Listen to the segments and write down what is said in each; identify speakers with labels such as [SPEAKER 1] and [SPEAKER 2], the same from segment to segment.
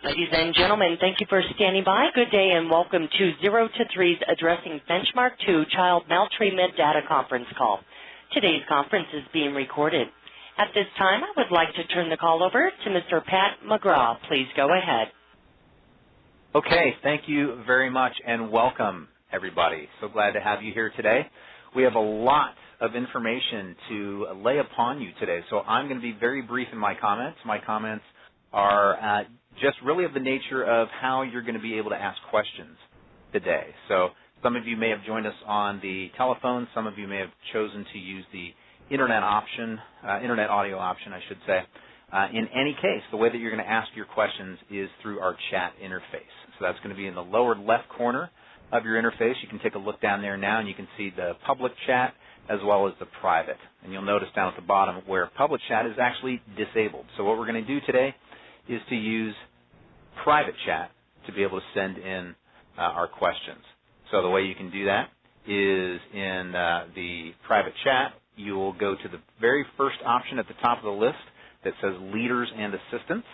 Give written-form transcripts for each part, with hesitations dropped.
[SPEAKER 1] Ladies and gentlemen, thank you for standing by. Good day and welcome to 0 to 3's Addressing Benchmark 2 Child Maltreatment Data Conference Call. Today's conference is being recorded. At this time, I would like to turn the call over to Mr. Pat McGraw. Please go ahead.
[SPEAKER 2] Okay, thank you very much and welcome, everybody. So glad to have you here today. We have a lot of information to lay upon you today, so I'm going to be very brief in my comments. My comments are just really of the nature of how you're going to be able to ask questions today. So some of you may have joined us on the telephone. Some of you may have chosen to use the internet option, internet audio option, I should say. In any case, the way that you're going to ask your questions is through our chat interface. So that's going to be in the lower left corner of your interface. You can take a look down there now, and you can see the public chat as well as the private. And you'll notice down at the bottom where public chat is actually disabled. So what we're going to do today is to use private chat to be able to send in our questions. So the way you can do that is in the private chat, you will go to the very first option at the top of the list that says Leaders and Assistants,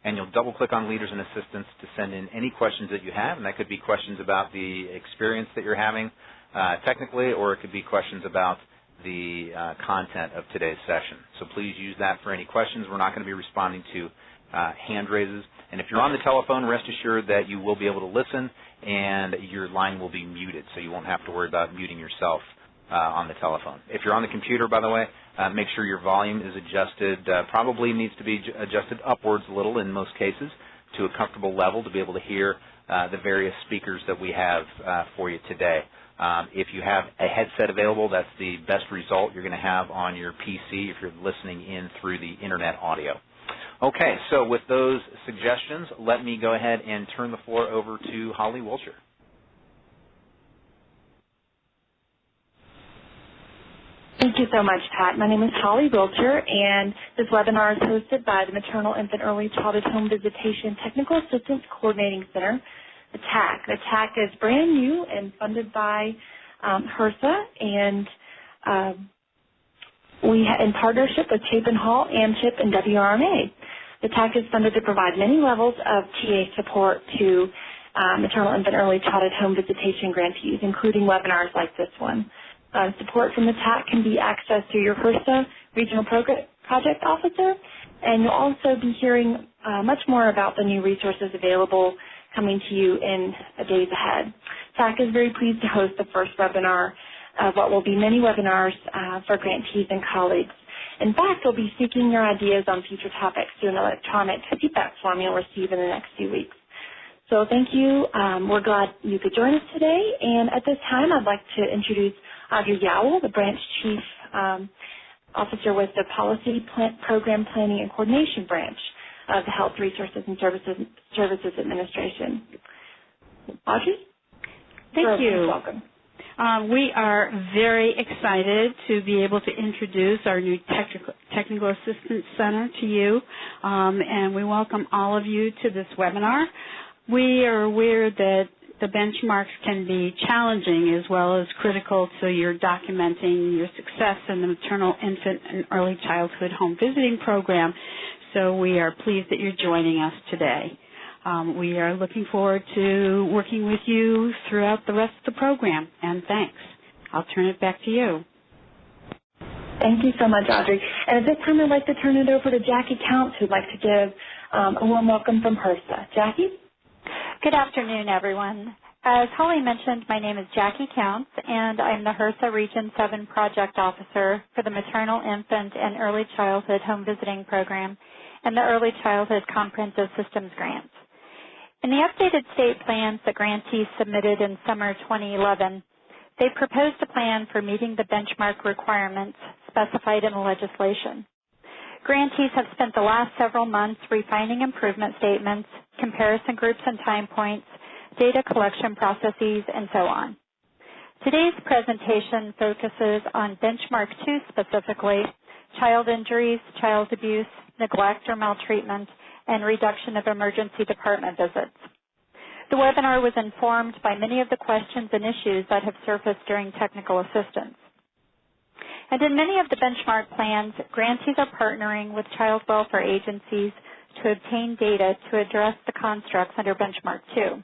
[SPEAKER 2] and you'll double-click on Leaders and Assistants to send in any questions that you have, and that could be questions about the experience that you're having technically, or it could be questions about the content of today's session. So please use that for any questions. We're not going to be responding to hand raises. And if you're on the telephone, rest assured that you will be able to listen and your line will be muted, so you won't have to worry about muting yourself on the telephone. If you're on the computer, by the way, make sure your volume is adjusted, probably needs to be adjusted upwards a little in most cases to a comfortable level to be able to hear the various speakers that we have for you today. If you have a headset available, that's the best result you're going to have on your PC if you're listening in through the internet audio. Okay, so with those suggestions, let me go ahead and turn the floor over to Holly Wilcher.
[SPEAKER 3] Thank you so much, Pat. My name is Holly Wilcher, and this webinar is hosted by the Maternal Infant Early Childhood Home Visitation Technical Assistance Coordinating Center, the TAC. The TAC is brand new and funded by HRSA, and we in partnership with Chapin Hall, AMCHIP, and WRMA. The TAC is funded to provide many levels of TA support to maternal infant early childhood home visitation grantees, including webinars like this one. Support from the TAC can be accessed through your HRSA Regional Project Officer, and you'll also be hearing much more about the new resources available coming to you in the days ahead. TAC is very pleased to host the first webinar of what will be many webinars for grantees and colleagues. In fact, we'll be seeking your ideas on future topics through an electronic feedback form you'll receive in the next few weeks. So thank you. We're glad you could join us today. And at this time, I'd like to introduce Audrey Yowell, the Branch Chief Officer with the Policy Program Planning and Coordination Branch of the Health Resources and Services Administration. Audrey?
[SPEAKER 4] Thank you.
[SPEAKER 3] Welcome.
[SPEAKER 4] We are very excited to be able to introduce our new Technical Assistance Center to you, and we welcome all of you to this webinar. We are aware that the benchmarks can be challenging as well as critical to your documenting your success in the maternal, infant, and early childhood home visiting program, so we are pleased that you're joining us today. We are looking forward to working with you throughout the rest of the program, and thanks. I'll turn it back to you.
[SPEAKER 3] Thank you so much, Audrey. And at this time, I'd like to turn it over to Jackie Counts, who'd like to give a warm welcome from HRSA. Jackie?
[SPEAKER 5] Good afternoon, everyone. As Holly mentioned, my name is Jackie Counts, and I'm the HRSA Region 7 Project Officer for the Maternal, Infant, and Early Childhood Home Visiting Program and the Early Childhood Comprehensive Systems Grants. In the updated state plans that grantees submitted in summer 2011, they proposed a plan for meeting the benchmark requirements specified in the legislation. Grantees have spent the last several months refining improvement statements, comparison groups and time points, data collection processes, and so on. Today's presentation focuses on Benchmark 2 specifically, child injuries, child abuse, neglect or maltreatment, and reduction of emergency department visits. The webinar was informed by many of the questions and issues that have surfaced during technical assistance. And in many of the benchmark plans, grantees are partnering with child welfare agencies to obtain data to address the constructs under Benchmark 2.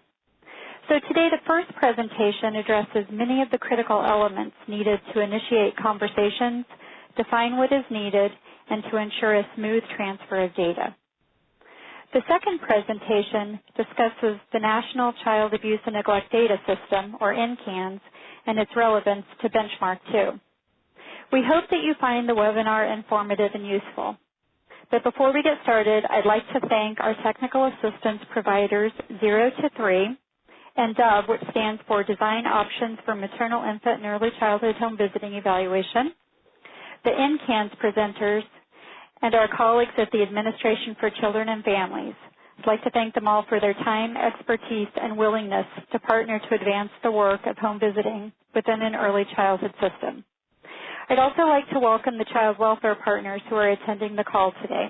[SPEAKER 5] So today the first presentation addresses many of the critical elements needed to initiate conversations, define what is needed, and to ensure a smooth transfer of data. The second presentation discusses the National Child Abuse and Neglect Data System, or NCANS, and its relevance to Benchmark 2. We hope that you find the webinar informative and useful. But before we get started, I'd like to thank our technical assistance providers 0 to 3 and DOVE, which stands for Design Options for Maternal, Infant, and Early Childhood Home Visiting Evaluation, the NCANS presenters, and our colleagues at the Administration for Children and Families. I'd like to thank them all for their time, expertise, and willingness to partner to advance the work of home visiting within an early childhood system. I'd also like to welcome the child welfare partners who are attending the call today.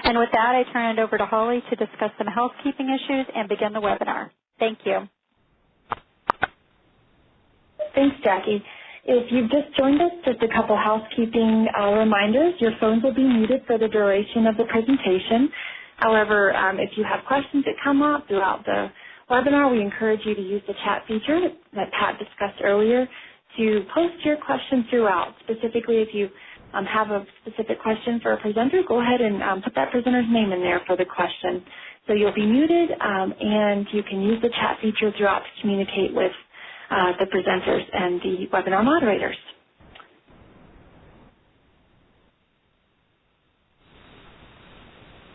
[SPEAKER 5] And with that, I turn it over to Holly to discuss some housekeeping issues and begin the webinar. Thank you.
[SPEAKER 3] Thanks, Jackie. If you've just joined us, just a couple housekeeping reminders. Your phones will be muted for the duration of the presentation. However, if you have questions that come up throughout the webinar, we encourage you to use the chat feature that Pat discussed earlier to post your questions throughout. Specifically, if you have a specific question for a presenter, go ahead and put that presenter's name in there for the question. So you'll be muted, and you can use the chat feature throughout to communicate with the presenters and the webinar moderators.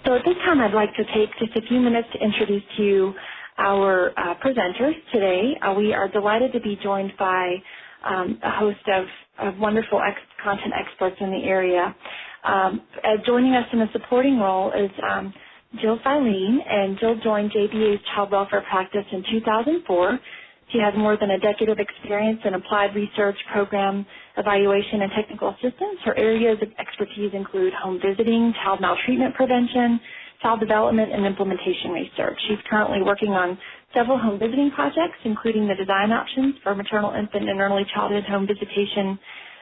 [SPEAKER 3] So at this time, I'd like to take just a few minutes to introduce to you our presenters today. We are delighted to be joined by a host of wonderful content experts in the area. Joining us in a supporting role is Jill Filene, and Jill joined JBA's Child Welfare Practice in 2004. She has more than a decade of experience in applied research, program evaluation, and technical assistance. Her areas of expertise include home visiting, child maltreatment prevention, child development, and implementation research. She's currently working on several home visiting projects, including the Design Options for Maternal, Infant, and Early Childhood Home Visitation,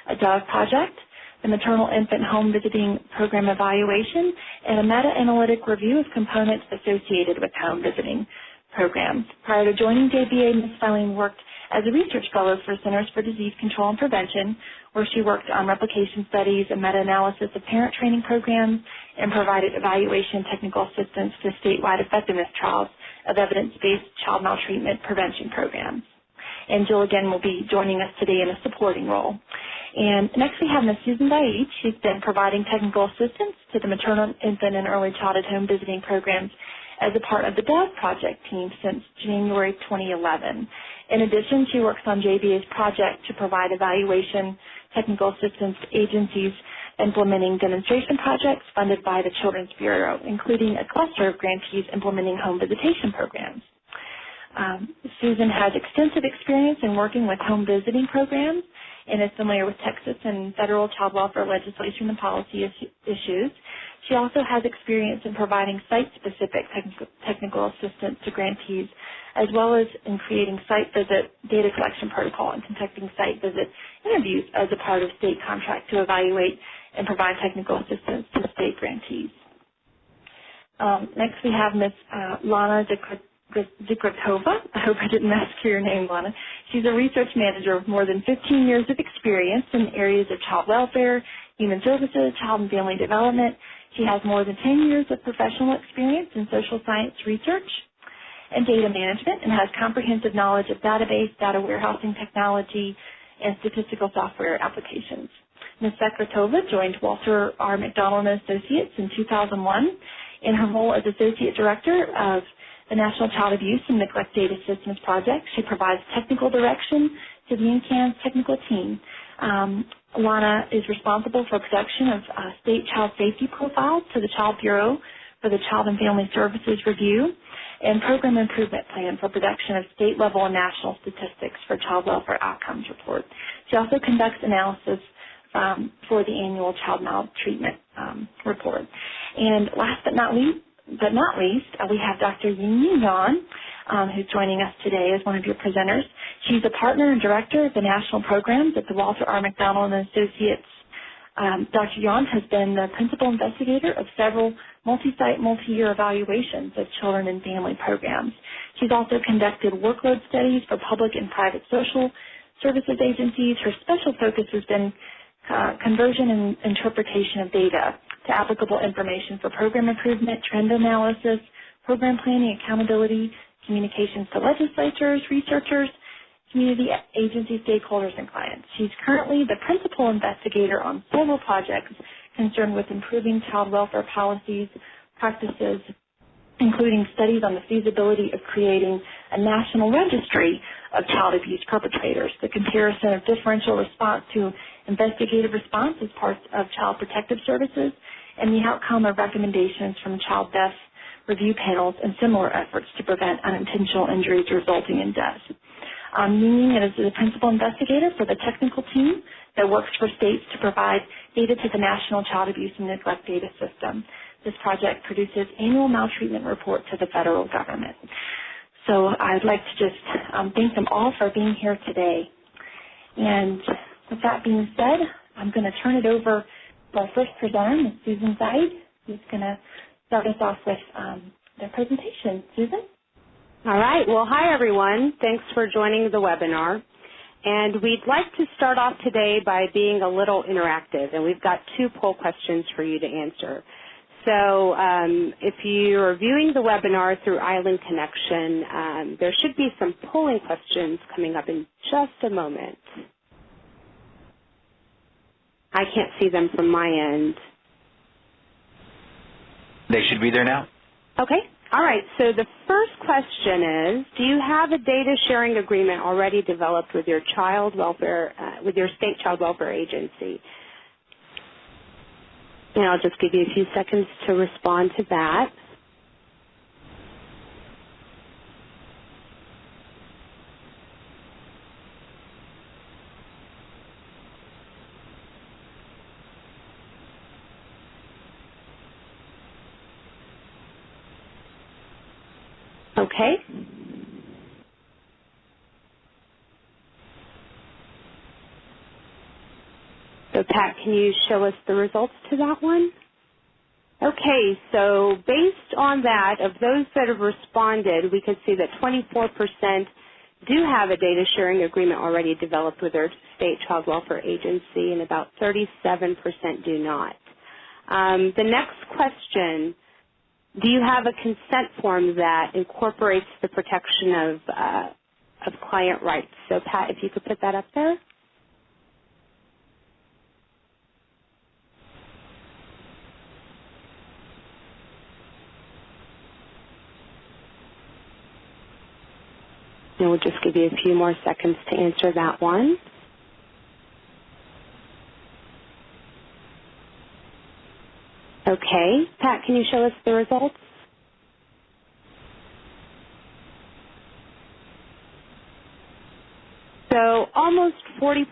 [SPEAKER 3] a DOVE project, the Maternal Infant Home Visiting Program Evaluation, and a meta-analytic review of components associated with home visiting programs. Prior to joining JBA, Ms. Filene worked as a research fellow for Centers for Disease Control and Prevention, where she worked on replication studies and meta-analysis of parent training programs and provided evaluation and technical assistance to statewide effectiveness trials of evidence-based child maltreatment prevention programs. And Jill, again, will be joining us today in a supporting role. And next we have Ms. Susan Daich. She's been providing technical assistance to the maternal, infant, and early childhood home visiting programs as a part of the DOVE project team since January 2011. In addition, she works on JBA's project to provide evaluation, technical assistance to agencies implementing demonstration projects funded by the Children's Bureau, including a cluster of grantees implementing home visitation programs. Susan has extensive experience in working with home visiting programs and is familiar with Texas and federal child welfare legislation and policy issues. She also has experience in providing site-specific technical assistance to grantees, as well as in creating site visit data collection protocol and conducting site visit interviews as a part of state contract to evaluate and provide technical assistance to state grantees. Next we have Ms. Lana Zikratova. I hope I didn't massacre your name, Lana. She's a research manager with more than 15 years of experience in areas of child welfare, human services, child and family development. She has more than 10 years of professional experience in social science research and data management and has comprehensive knowledge of database, data warehousing technology, and statistical software applications. Ms. Zikratova joined Walter R. McDonald & Associates in 2001 in her role as Associate Director of the National Child Abuse and Neglect Data Systems Project. She provides technical direction to the NCANS technical team. Lana is responsible for production of state child safety profiles to the Child Bureau for the Child and Family Services Review and program improvement plan for production of state-level and national statistics for child welfare outcomes report. She also conducts analysis for the annual child maltreatment report. And last but not least, we have Dr. Ying Yan, who's joining us today as one of your presenters. She's a partner and director of the national programs at the Walter R. McDonald & Associates Dr. Yount has been the principal investigator of several multi-site, multi-year evaluations of children and family programs. She's also conducted workload studies for public and private social services agencies. Her special focus has been conversion and interpretation of data to applicable information for program improvement, trend analysis, program planning, accountability, communications to legislators, researchers, community agency stakeholders, and clients. She's currently the principal investigator on several projects concerned with improving child welfare policies, practices, including studies on the feasibility of creating a national registry of child abuse perpetrators, the comparison of differential response to investigative response as part of child protective services, and the outcome of recommendations from child death review panels and similar efforts to prevent unintentional injuries resulting in death. Meaning it is the principal investigator for the technical team that works for states to provide data to the National Child Abuse and Neglect Data System. This project produces annual maltreatment report to the federal government. So I'd like to just thank them all for being here today. And with that being said, I'm going to turn it over to our first presenter, Ms. Susan Zaid, who's going to start us off with their presentation. Susan?
[SPEAKER 6] All right. Well, hi, everyone. Thanks for joining the webinar. And we'd like to start off today by being a little interactive, and we've got 2 poll questions for you to answer. So if you're viewing the webinar through Island Connection, there should be some polling questions coming up in just a moment. I can't see them from my end.
[SPEAKER 2] They should be there now.
[SPEAKER 6] Okay. All right. So the first question is, do you have a data sharing agreement already developed with your child welfare, with your state child welfare agency? And I'll just give you a few seconds to respond to that. Okay. So Pat, can you show us the results to that one? Okay, so based on that, of those that have responded, we can see that 24% do have a data sharing agreement already developed with their state child welfare agency, and about 37% do not. The next question, do you have a consent form that incorporates the protection of client rights? So Pat, if you could put that up there. And we'll just give you a few more seconds to answer that one. Okay. Pat, can you show us the results? So almost 40%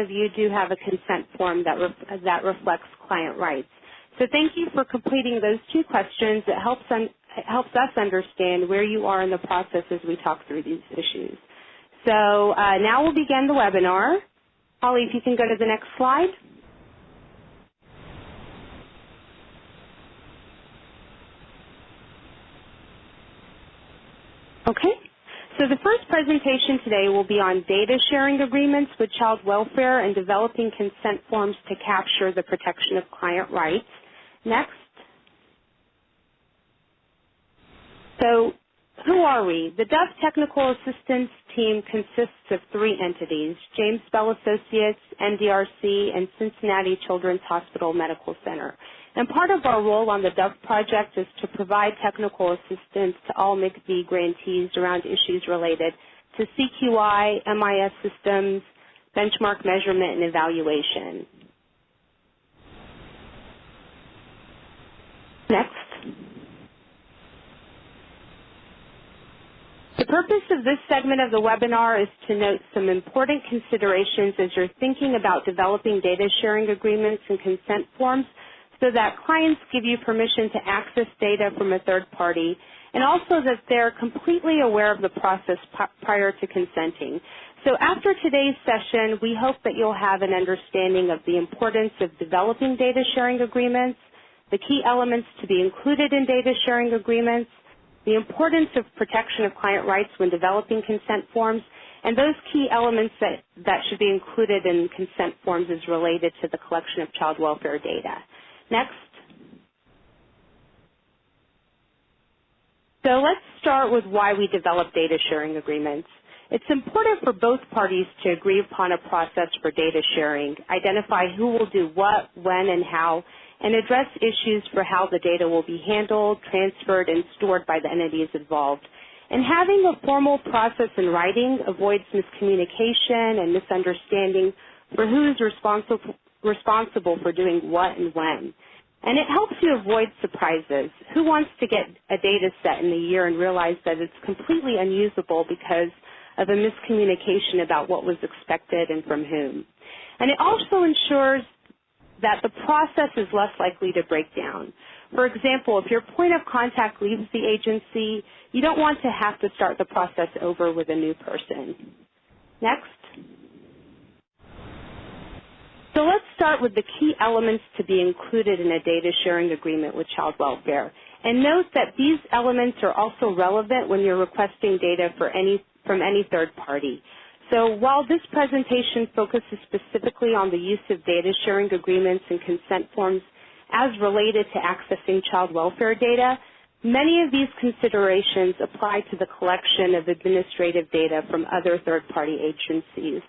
[SPEAKER 6] of you do have a consent form that reflects client rights. So thank you for completing those 2 questions. It helps us understand where you are in the process as we talk through these issues. So now we'll begin the webinar. Holly, if you can go to the next slide. Okay. So the first presentation today will be on data sharing agreements with child welfare and developing consent forms to capture the protection of client rights. Next. So who are we? The Dove Technical Assistance Team consists of 3 entities, James Bell Associates, NDRC, and Cincinnati Children's Hospital Medical Center. And part of our role on the Dove project is to provide technical assistance to all MCV grantees around issues related to CQI, MIS systems, benchmark measurement, and evaluation. Next. The purpose of this segment of the webinar is to note some important considerations as you're thinking about developing data sharing agreements and consent forms so that clients give you permission to access data from a third party, and also that they're completely aware of the process prior to consenting. So after today's session, we hope that you'll have an understanding of the importance of developing data sharing agreements, the key elements to be included in data sharing agreements, the importance of protection of client rights when developing consent forms, and those key elements that should be included in consent forms is related to the collection of child welfare data. Next. So let's start with why we develop data sharing agreements. It's important for both parties to agree upon a process for data sharing, identify who will do what, when, and how, and address issues for how the data will be handled, transferred, and stored by the entities involved. And having a formal process in writing avoids miscommunication and misunderstanding for who is responsible for doing what and when. And it helps you avoid surprises. Who wants to get a data set in a year and realize that it's completely unusable because of a miscommunication about what was expected and from whom? And it also ensures that the process is less likely to break down. For example, if your point of contact leaves the agency, you don't want to have to start the process over with a new person. Next. So let's start with the key elements to be included in a data sharing agreement with child welfare. And note that these elements are also relevant when you're requesting data from any third party. So while this presentation focuses specifically on the use of data sharing agreements and consent forms as related to accessing child welfare data, many of these considerations apply to the collection of administrative data from other third-party agencies,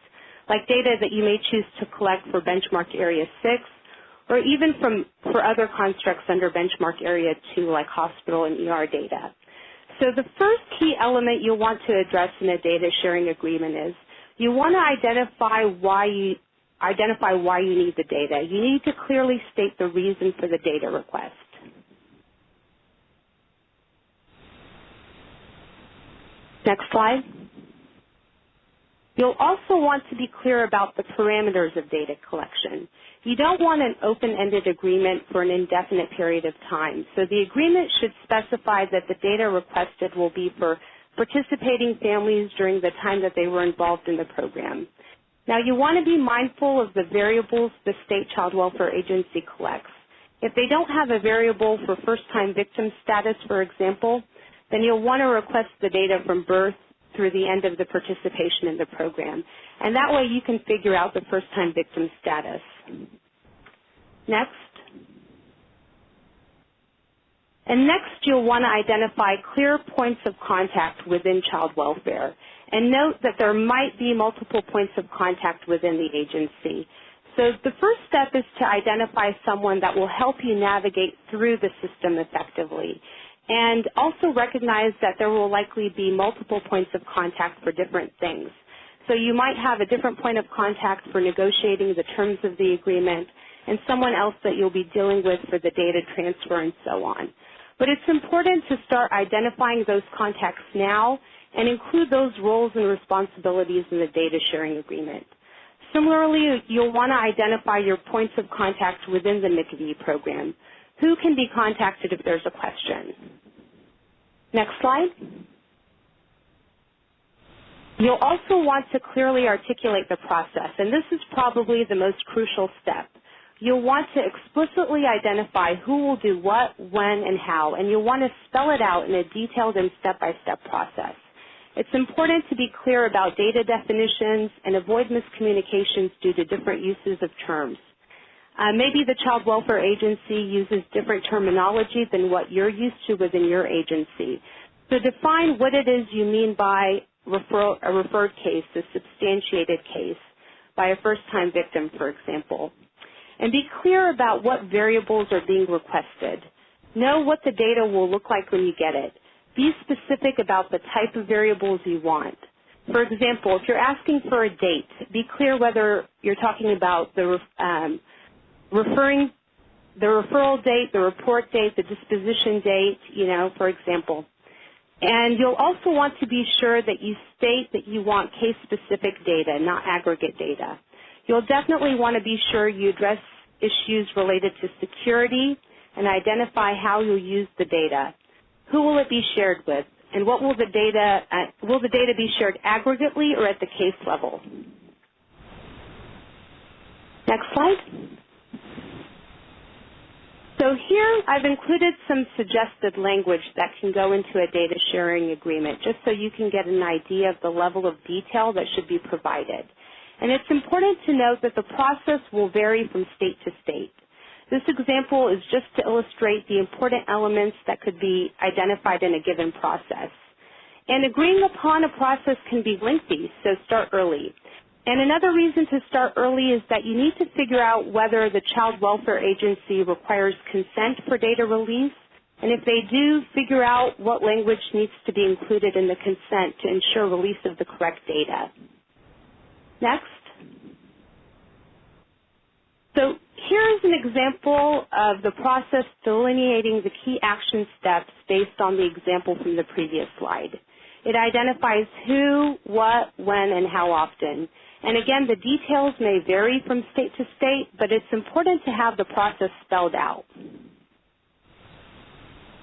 [SPEAKER 6] like data that you may choose to collect for Benchmark Area 6, or even for other constructs under Benchmark Area 2, like hospital and ER data. So the first key element you'll want to address in a data sharing agreement is you want to identify why you need the data. You need to clearly state the reason for the data request. Next slide. You'll also want to be clear about the parameters of data collection. You don't want an open-ended agreement for an indefinite period of time. So the agreement should specify that the data requested will be for participating families during the time that they were involved in the program. Now, you want to be mindful of the variables the state child welfare agency collects. If they don't have a variable for first-time victim status, for example, then you'll want to request the data from birth through the end of the participation in the program. And that way you can figure out the first-time victim status. Next. And next, you'll want to identify clear points of contact within child welfare. And note that there might be multiple points of contact within the agency. So the first step is to identify someone that will help you navigate through the system effectively. And also recognize that there will likely be multiple points of contact for different things. So you might have a different point of contact for negotiating the terms of the agreement and someone else that you'll be dealing with for the data transfer and so on. But it's important to start identifying those contacts now and include those roles and responsibilities in the data sharing agreement. Similarly, you'll want to identify your points of contact within the NICV program. Who can be contacted if there's a question? Next slide. You'll also want to clearly articulate the process, and this is probably the most crucial step. You'll want to explicitly identify who will do what, when, and how, and you'll want to spell it out in a detailed and step-by-step process. It's important to be clear about data definitions and avoid miscommunications due to different uses of terms. Maybe the child welfare agency uses different terminology than what you're used to within your agency. So define what it is you mean by a referred case, a substantiated case, by a first-time victim, for example. And be clear about what variables are being requested. Know what the data will look like when you get it. Be specific about the type of variables you want. For example, if you're asking for a date, be clear whether you're talking about the referral date, the report date, the disposition date, for example. And you'll also want to be sure that you state that you want case-specific data, not aggregate data. You'll definitely want to be sure you address issues related to security and identify how you'll use the data. Who will it be shared with? And what will the data be shared aggregately or at the case level? Next slide. So here I've included some suggested language that can go into a data sharing agreement just so you can get an idea of the level of detail that should be provided. And it's important to note that the process will vary from state to state. This example is just to illustrate the important elements that could be identified in a given process. And agreeing upon a process can be lengthy, so start early. And another reason to start early is that you need to figure out whether the Child Welfare Agency requires consent for data release, and if they do, figure out what language needs to be included in the consent to ensure release of the correct data. Next. So here's an example of the process delineating the key action steps based on the example from the previous slide. It identifies who, what, when, and how often. And again, the details may vary from state to state, but it's important to have the process spelled out.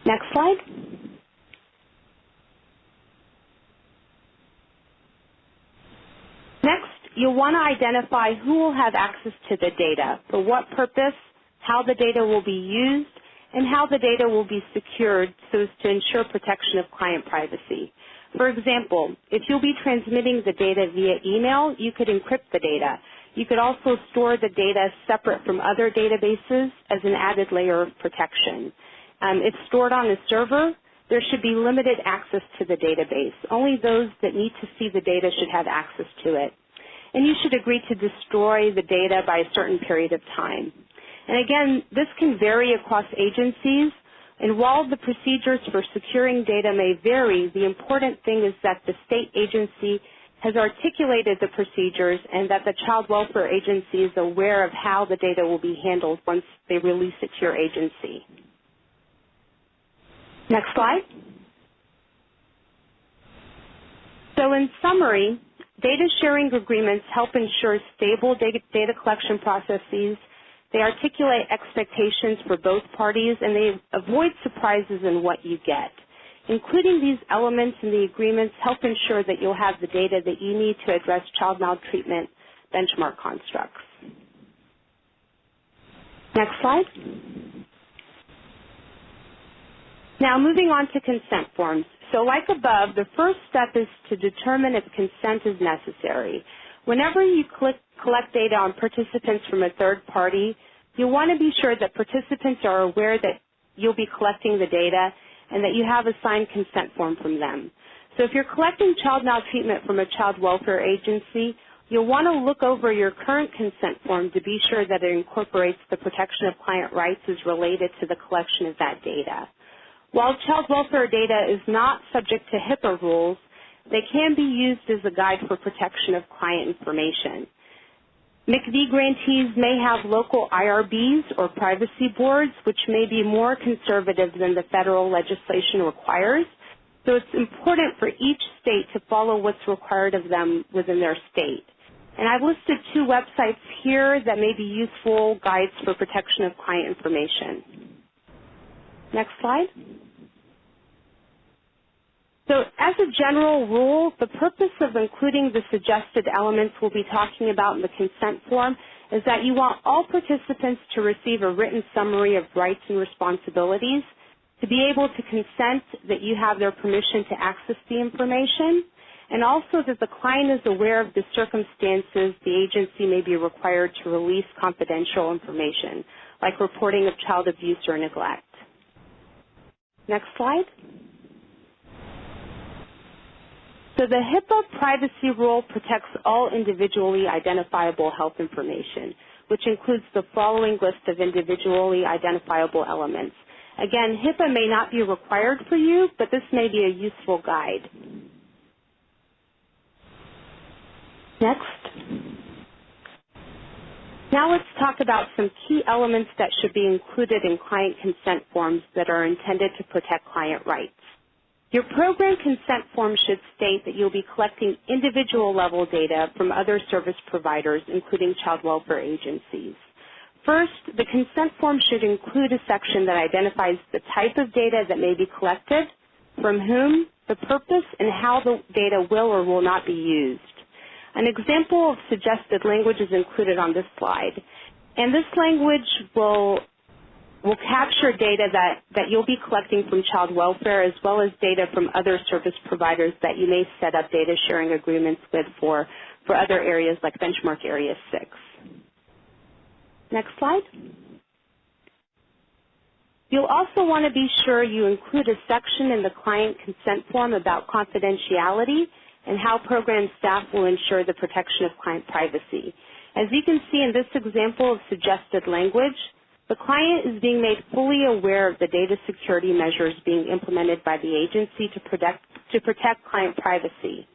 [SPEAKER 6] Next slide. Next, you'll want to identify who will have access to the data, for what purpose, how the data will be used, and how the data will be secured so as to ensure protection of client privacy. For example, if you'll be transmitting the data via email, you could encrypt the data. You could also store the data separate from other databases as an added layer of protection. If stored on a server, there should be limited access to the database. Only those that need to see the data should have access to it. And you should agree to destroy the data by a certain period of time. And again, this can vary across agencies. And while the procedures for securing data may vary, the important thing is that the state agency has articulated the procedures and that the Child Welfare Agency is aware of how the data will be handled once they release it to your agency. Next slide. So in summary, data sharing agreements help ensure stable data collection processes. They articulate expectations for both parties, and they avoid surprises in what you get. Including these elements in the agreements help ensure that you'll have the data that you need to address child maltreatment benchmark constructs. Next slide. Now moving on to consent forms. So like above, the first step is to determine if consent is necessary. Whenever you collect data on participants from a third party, you'll want to be sure that participants are aware that you'll be collecting the data and that you have a signed consent form from them. So if you're collecting child maltreatment from a child welfare agency, you'll want to look over your current consent form to be sure that it incorporates the protection of client rights as related to the collection of that data. While child welfare data is not subject to HIPAA rules, they can be used as a guide for protection of client information. MCV grantees may have local IRBs or privacy boards, which may be more conservative than the federal legislation requires. So it's important for each state to follow what's required of them within their state. And I've listed 2 websites here that may be useful guides for protection of client information. Next slide. So as a general rule, the purpose of including the suggested elements we'll be talking about in the consent form is that you want all participants to receive a written summary of rights and responsibilities, to be able to consent that you have their permission to access the information, and also that the client is aware of the circumstances the agency may be required to release confidential information, like reporting of child abuse or neglect. Next slide. So the HIPAA privacy rule protects all individually identifiable health information, which includes the following list of individually identifiable elements. Again, HIPAA may not be required for you, but this may be a useful guide. Next. Now let's talk about some key elements that should be included in client consent forms that are intended to protect client rights. Your program consent form should state that you'll be collecting individual level data from other service providers, including child welfare agencies. First, the consent form should include a section that identifies the type of data that may be collected, from whom, the purpose, and how the data will or will not be used. An example of suggested language is included on this slide. And this language will capture data that you'll be collecting from child welfare as well as data from other service providers that you may set up data sharing agreements with for other areas like Benchmark Area 6. Next slide. You'll also want to be sure you include a section in the client consent form about confidentiality and how program staff will ensure the protection of client privacy. As you can see in this example of suggested language, the client is being made fully aware of the data security measures being implemented by the agency to protect client privacy.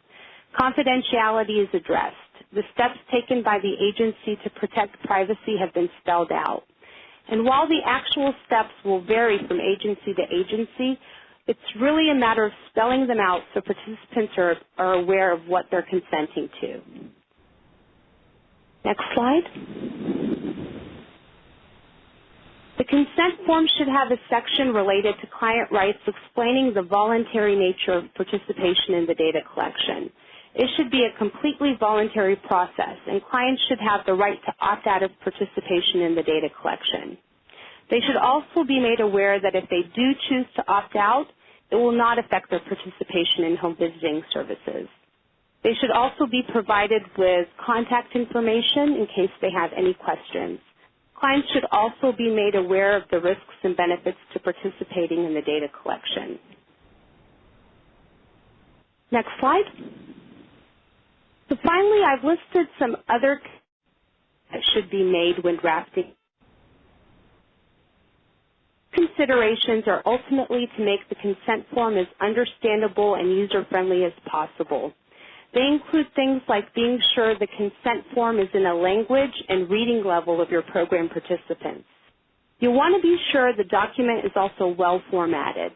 [SPEAKER 6] Confidentiality is addressed. The steps taken by the agency to protect privacy have been spelled out. And while the actual steps will vary from agency to agency, it's really a matter of spelling them out so participants are aware of what they're consenting to. Next slide. The consent form should have a section related to client rights explaining the voluntary nature of participation in the data collection. It should be a completely voluntary process, and clients should have the right to opt out of participation in the data collection. They should also be made aware that if they do choose to opt out, it will not affect their participation in home visiting services. They should also be provided with contact information in case they have any questions. Clients should also be made aware of the risks and benefits to participating in the data collection. Next slide. So finally, I've listed some other that should be made when drafting. Considerations are ultimately to make the consent form as understandable and user-friendly as possible. They include things like being sure the consent form is in a language and reading level of your program participants. You'll want to be sure the document is also well formatted.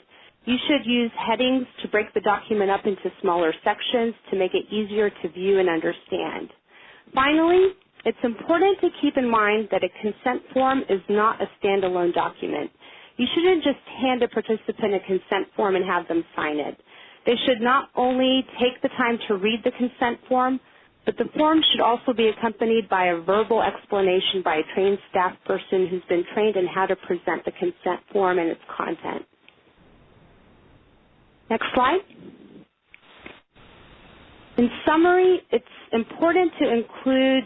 [SPEAKER 6] You should use headings to break the document up into smaller sections to make it easier to view and understand. Finally, it's important to keep in mind that a consent form is not a standalone document. You shouldn't just hand a participant a consent form and have them sign it. They should not only take the time to read the consent form, but the form should also be accompanied by a verbal explanation by a trained staff person who's been trained in how to present the consent form and its content. Next slide. In summary, it's important to include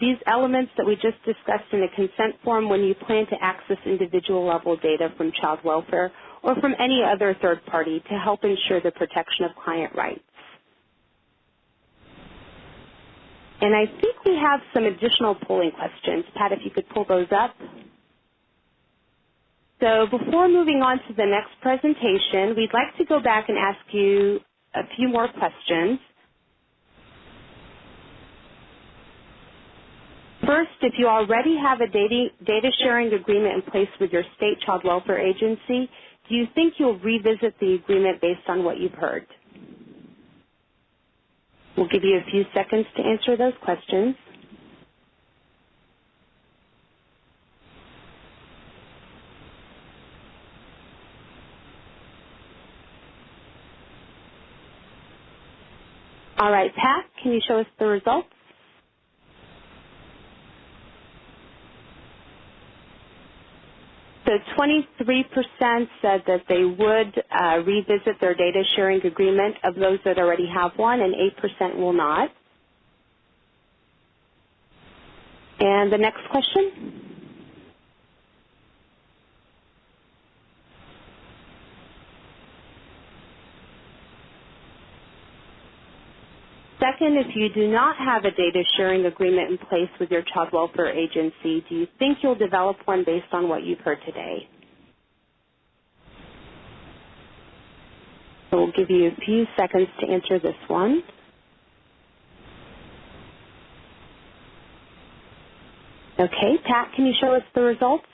[SPEAKER 6] these elements that we just discussed in a consent form when you plan to access individual level data from child welfare or from any other third party to help ensure the protection of client rights. And I think we have some additional polling questions. Pat, if you could pull those up. So before moving on to the next presentation, we'd like to go back and ask you a few more questions. First, if you already have a data sharing agreement in place with your state child welfare agency, do you think you'll revisit the agreement based on what you've heard? We'll give you a few seconds to answer those questions. All right, Pat, can you show us the results? So 23% said that they would revisit their data sharing agreement of those that already have one, and 8% will not. And the next question? Second, if you do not have a data sharing agreement in place with your child welfare agency, do you think you'll develop one based on what you've heard today? So we'll give you a few seconds to answer this one. Okay, Pat, can you show us the results?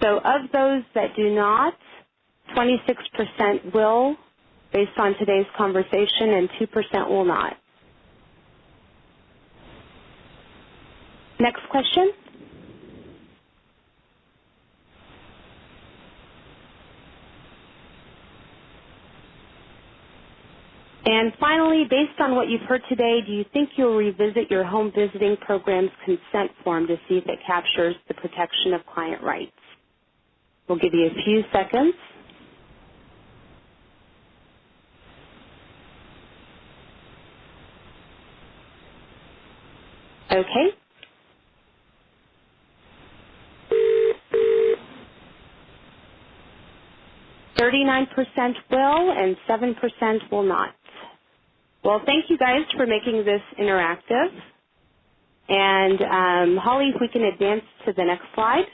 [SPEAKER 6] So of those that do not, 26% will, based on today's conversation, and 2% will not. Next question. And finally, based on what you've heard today, do you think you'll revisit your home visiting program's consent form to see if it captures the protection of client rights? We'll give you a few seconds. Okay. "39% will and 7% will not." Well, thank you guys for making this interactive. And Holly, if we can advance to the next slide.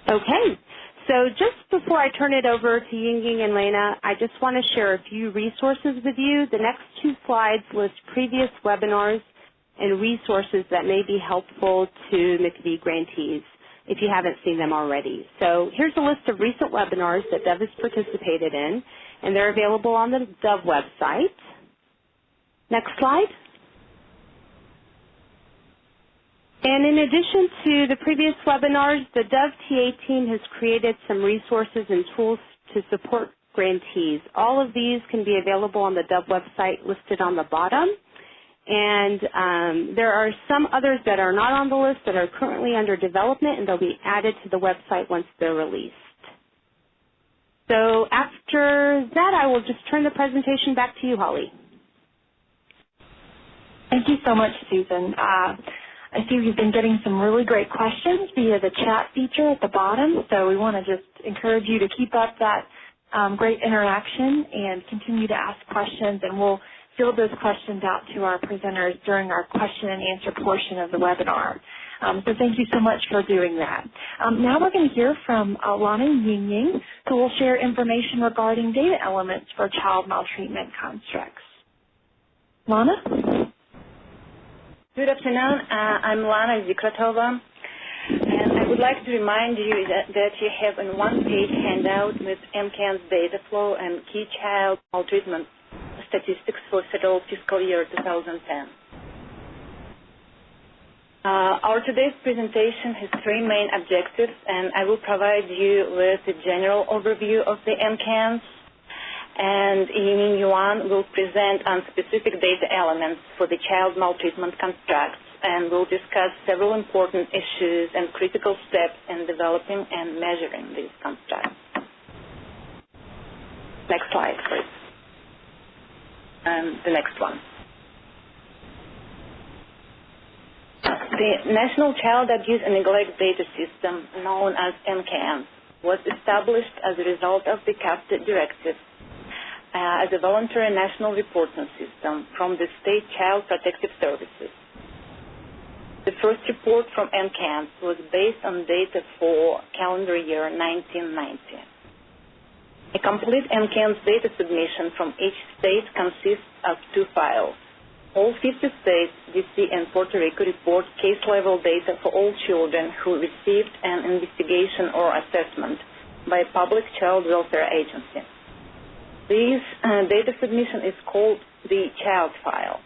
[SPEAKER 6] Okay. So just before I turn it over to Yingying and Lena, I just want to share a few resources with you. The next two slides list previous webinars and resources that may be helpful to MCV grantees if you haven't seen them already. So here's a list of recent webinars that Dove has participated in, and they're available on the Dove website. Next slide. And in addition to the previous webinars, the Dove TA team has created some resources and tools to support grantees. All of these can be available on the Dove website listed on the bottom. And there are some others that are not on the list that are currently under development, and they'll be added to the website once they're released. So after that, I will just turn the presentation back to you, Holly.
[SPEAKER 3] Thank you so much, Susan. I see we've been getting some really great questions via the chat feature at the bottom, so we want to just encourage you to keep up that great interaction and continue to ask questions, and we'll field those questions out to our presenters during our question and answer portion of the webinar. So thank you so much for doing that. Now we're going to hear from Lana Yingying, who will share information regarding data elements for child maltreatment constructs. Lana?
[SPEAKER 7] Good afternoon. I'm Lana Zikratova, and I would like to remind you that you have a one-page handout with MCAN's data flow and key child maltreatment statistics for federal fiscal year 2010. Our today's presentation has three main objectives, and I will provide you with a general overview of the MCANs, and Yiming Yuan will present on specific data elements for the child maltreatment constructs, and will discuss several important issues and critical steps in developing and measuring these constructs. Next slide, please. And the next one. The National Child Abuse and Neglect Data System, known as MCAN, was established as a result of the CAPTA directive as a voluntary national reporting system from the State Child Protective Services. The first report from MCAN was based on data for calendar year 1990. A complete MCAN's data submission from each state consists of two files. All 50 states, D.C. and Puerto Rico, report case-level data for all children who received an investigation or assessment by a public child welfare agency. This data submission is called the child file.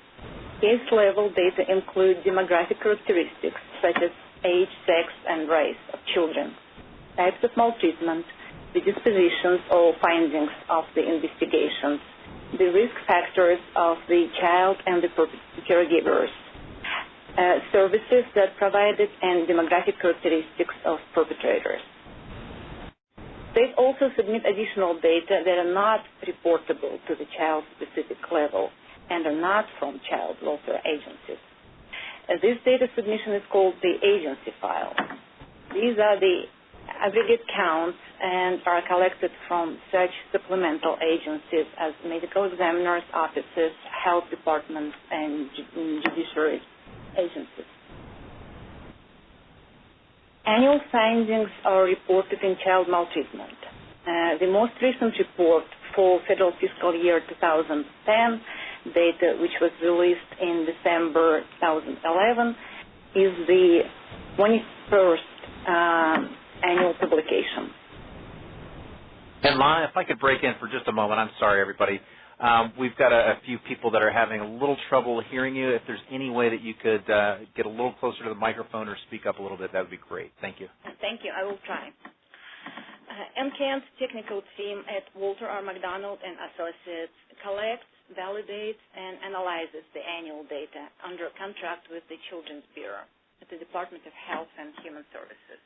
[SPEAKER 7] Case-level data include demographic characteristics such as age, sex, and race of children, types of maltreatment, the dispositions or findings of the investigations, the risk factors of the child and the caregivers, services that provided, and demographic characteristics of perpetrators. They also submit additional data that are not reportable to the child-specific level and are not from child welfare agencies. This data submission is called the agency file. These are the aggregate counts and are collected from such supplemental agencies as medical examiners' offices, health departments, and judiciary agencies. Annual findings are reported in child maltreatment. The most recent report for federal fiscal year 2010 data, which was released in December 2011, is the 21st annual publication.
[SPEAKER 2] And Lana, if I could break in for just a moment, I'm sorry, everybody. We've got a few people that are having a little trouble hearing you. If there's any way that you could get a little closer to the microphone or speak up a little bit, that would be great. Thank you.
[SPEAKER 7] Thank you. I will try. MCAN's technical team at Walter R. McDonald and Associates collects, validates, and analyzes the annual data under contract with the Children's Bureau at the Department of Health and Human Services.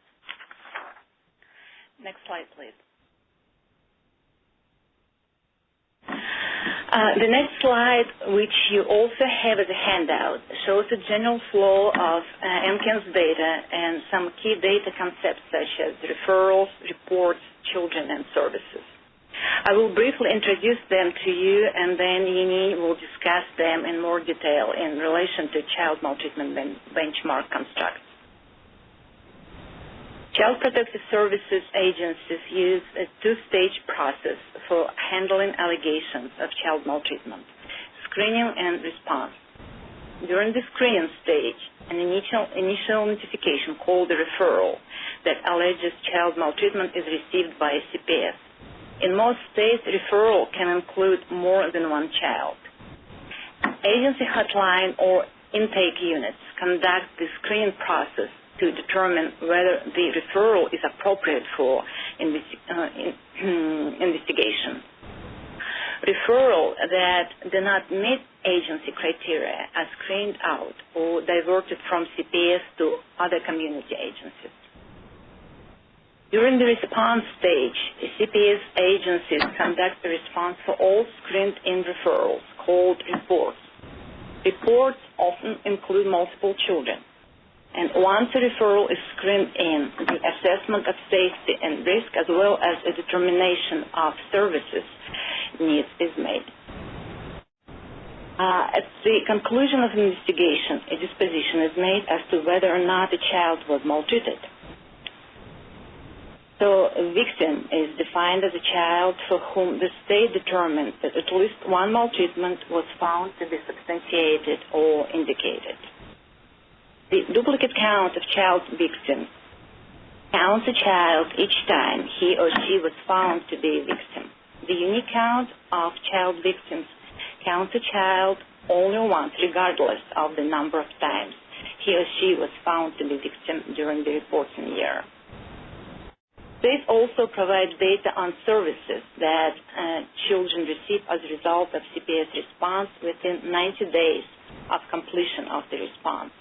[SPEAKER 7] Next slide, please. The next slide, which you also have as a handout, shows a general flow of MCAN's data and some key data concepts such as referrals, reports, children, and services. I will briefly introduce them to you, and then Yini will discuss them in more detail in relation to child maltreatment benchmark constructs. Child Protective Services agencies use a two-stage process for handling allegations of child maltreatment: screening and response. During the screening stage, an initial notification called a referral that alleges child maltreatment is received by a CPS. In most states, referral can include more than one child. Agency hotline or intake units conduct the screening process to determine whether the referral is appropriate for investigation. Referrals that do not meet agency criteria are screened out or diverted from CPS to other community agencies. During the response stage, CPS agencies conduct a response for all screened-in referrals called reports. Reports often include multiple children. And once a referral is screened in, the assessment of safety and risk as well as a determination of services needs is made. At the conclusion of the investigation, a disposition is made as to whether or not the child was maltreated. So a victim is defined as a child for whom the state determined that at least one maltreatment was found to be substantiated or indicated. The duplicate count of child victims counts a child each time he or she was found to be a victim. The unique count of child victims counts a child only once, regardless of the number of times he or she was found to be victim during the reporting year. This also provides data on services that children receive as a result of CPS response within 90 days of completion of the response.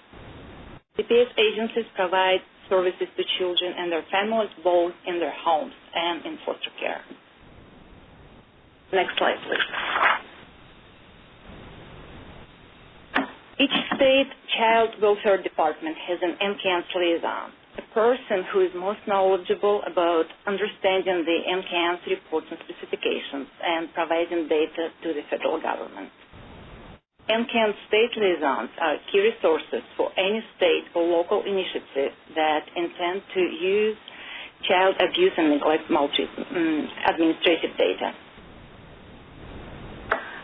[SPEAKER 7] CPS agencies provide services to children and their families both in their homes and in foster care. Next slide, please. Each state child welfare department has an MCANS liaison, a person who is most knowledgeable about understanding the MCANS reports and specifications and providing data to the federal government. MCANS state liaisons are key resources for any state or local initiative that intend to use child abuse and neglect maltreatment administrative data.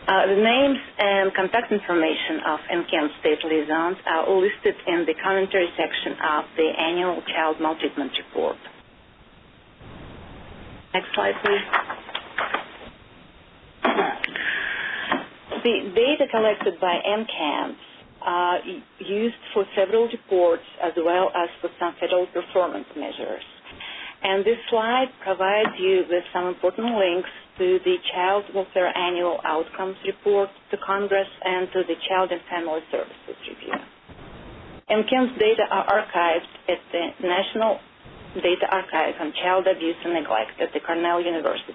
[SPEAKER 7] The names and contact information of MCANS state liaisons are listed in the commentary section of the annual child maltreatment report. Next slide, please. The data collected by MCANS are used for several reports as well as for some federal performance measures. And this slide provides you with some important links to the Child Welfare Annual Outcomes Report to Congress and to the Child and Family Services Review. MCANS data are archived at the National Data Archive on Child Abuse and Neglect at the Cornell University.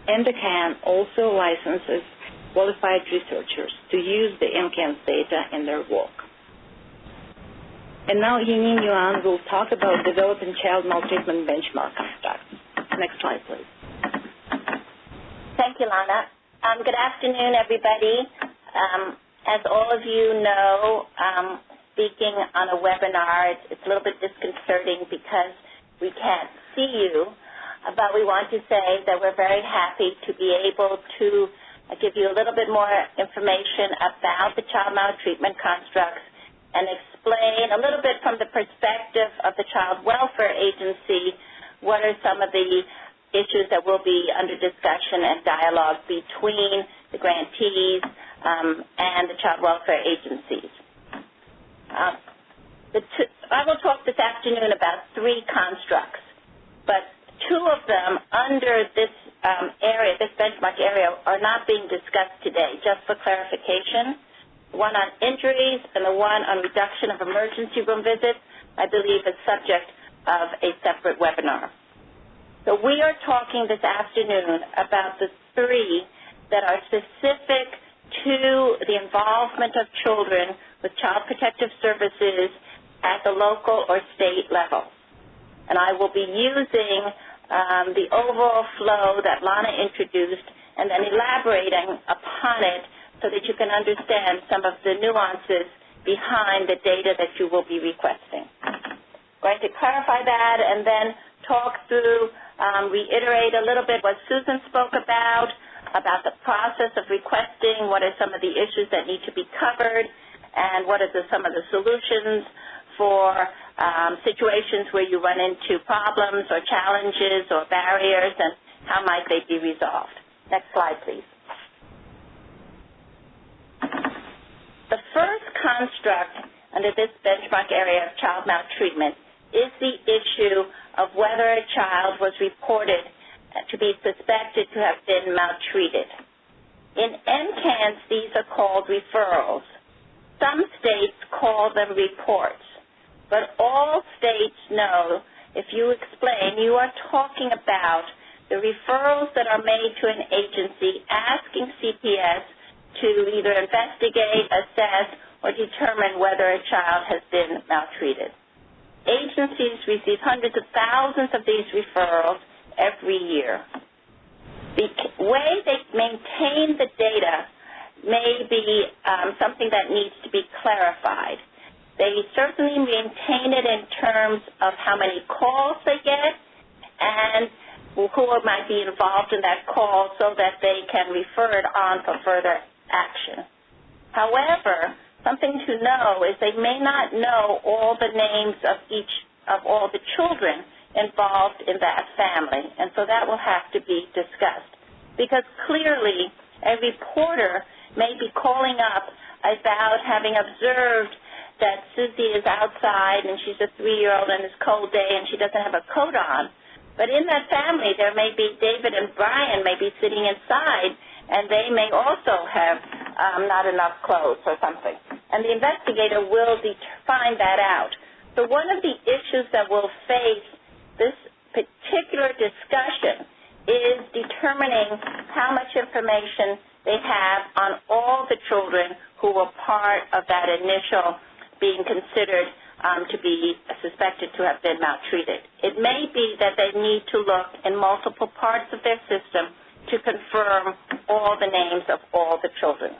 [SPEAKER 7] NDCAN also licenses qualified researchers to use the MCANS data in their work. And now Yini Yuan will talk about developing child maltreatment benchmark constructs. Next slide, please.
[SPEAKER 8] Thank you, Lana. Good afternoon, everybody. As all of you know, speaking on a webinar, it's a little bit disconcerting because we can't see you, but we want to say that we're very happy to be able to give you a little bit more information about the child maltreatment constructs and explain a little bit from the perspective of the Child Welfare Agency what are some of the issues that will be under discussion and dialogue between the grantees and the child welfare agencies. I will talk this afternoon about three constructs, but two of them under this area, this benchmark area, are not being discussed today, just for clarification. One on injuries and the one on reduction of emergency room visits, I believe, is subject of a separate webinar. So we are talking this afternoon about the three that are specific to the involvement of children with Child Protective Services at the local or state level. And I will be using the overall flow that Lana introduced and then elaborating upon it so that you can understand some of the nuances behind the data that you will be requesting. I'm going to clarify that and then talk through, reiterate a little bit what Susan spoke about the process of requesting, what are some of the issues that need to be covered, and what are some of the solutions for situations where you run into problems or challenges or barriers, and how might they be resolved. Next slide, please. The first construct under this benchmark area of child maltreatment is the issue of whether a child was reported to be suspected to have been maltreated. In NCANS, these are called referrals. Some states call them reports, but all states know if you explain, you are talking about the referrals that are made to an agency asking CPS to either investigate, assess, or determine whether a child has been maltreated. Agencies receive hundreds of thousands of these referrals every year. The way they maintain the data may be something that needs to be clarified. They certainly maintain it in terms of how many calls they get and who might be involved in that call so that they can refer it on for further action. However, something to know is they may not know all the names of all the children involved in that family, and so that will have to be discussed. Because clearly, a reporter may be calling up about having observed that Susie is outside and she's a 3-year-old and it's a cold day and she doesn't have a coat on. But in that family, there may be David and Brian may be sitting inside, and they may also have not enough clothes or something. And the investigator will find that out. So one of the issues that will face this particular discussion is determining how much information they have on all the children who were part of that initial being considered to be suspected to have been maltreated. It may be that they need to look in multiple parts of their system to confirm all the names of all the children.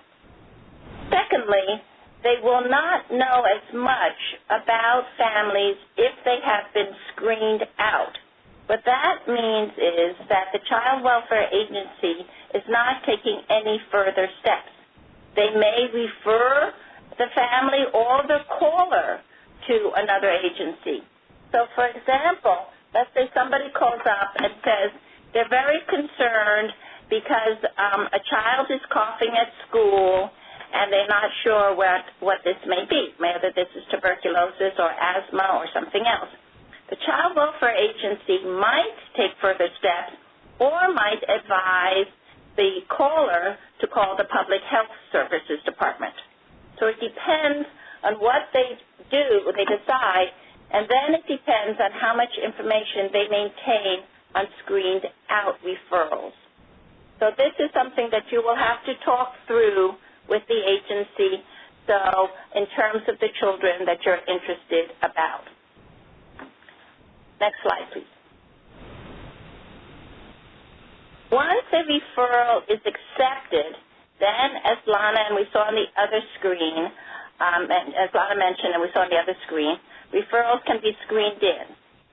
[SPEAKER 8] Secondly, they will not know as much about families if they have been screened out. What that means is that the Child Welfare Agency is not taking any further steps. They may refer the family or the caller to another agency. So, for example, let's say somebody calls up and says they're very concerned because a child is coughing at school and they're not sure what this may be, whether this is tuberculosis or asthma or something else. The Child Welfare Agency might take further steps or might advise the caller to call the Public Health Services Department. So it depends on what they do, they decide, and then it depends on how much information they maintain on screened out referrals. So this is something that you will have to talk through with the agency, so in terms of the children that you're interested about. Next slide, please. Once a referral is accepted, then as Lana and we saw on the other screen, and as Lana mentioned and we saw on the other screen, referrals can be screened in.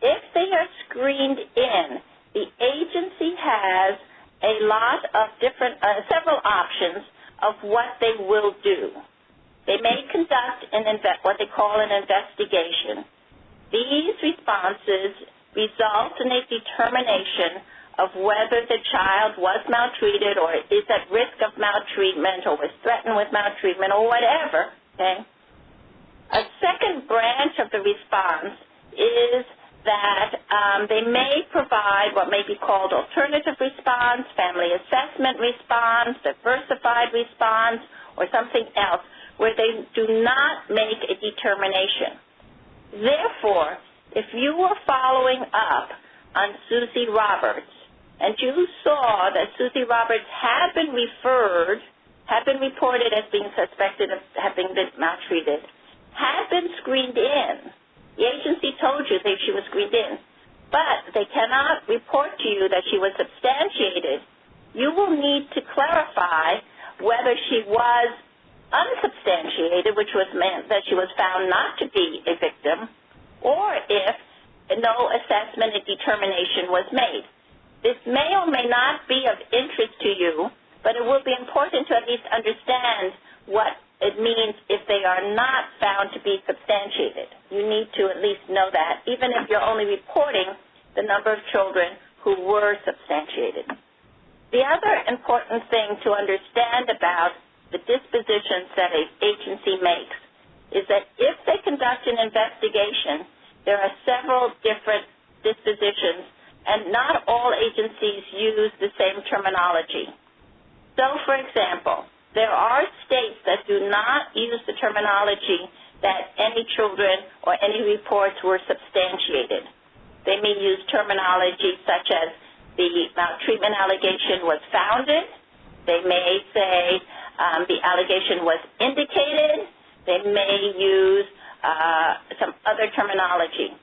[SPEAKER 8] If they are screened in, the agency has a lot of different, several options of what they will do. They may conduct what they call an investigation. These responses result in a determination of whether the child was maltreated or is at risk of maltreatment or was threatened with maltreatment or whatever, okay? A second branch of the response is that They may provide what may be called alternative response, family assessment response, diversified response, or something else where they do not make a determination. Therefore, if you were following up on Susie Roberts and you saw that Susie Roberts had been referred, had been reported as being suspected of having been maltreated, had been screened in, the agency told you that she was screened in, but they cannot report to you that she was substantiated, you will need to clarify whether she was unsubstantiated, which was meant that she was found not to be a victim, or if no assessment and determination was made. This may or may not be of interest to you, but it will be important to at least understand what it means if they are not found to be substantiated. You need to at least know that, even if you're only reporting the number of children who were substantiated. The other important thing to understand about the dispositions that an agency makes is that if they conduct an investigation, there are several different dispositions, and not all agencies use the same terminology. So, for example, there are states that do not use the terminology that any children or any reports were substantiated. They may use terminology such as the maltreatment allegation was founded. They may say the allegation was indicated. They may use some other terminology.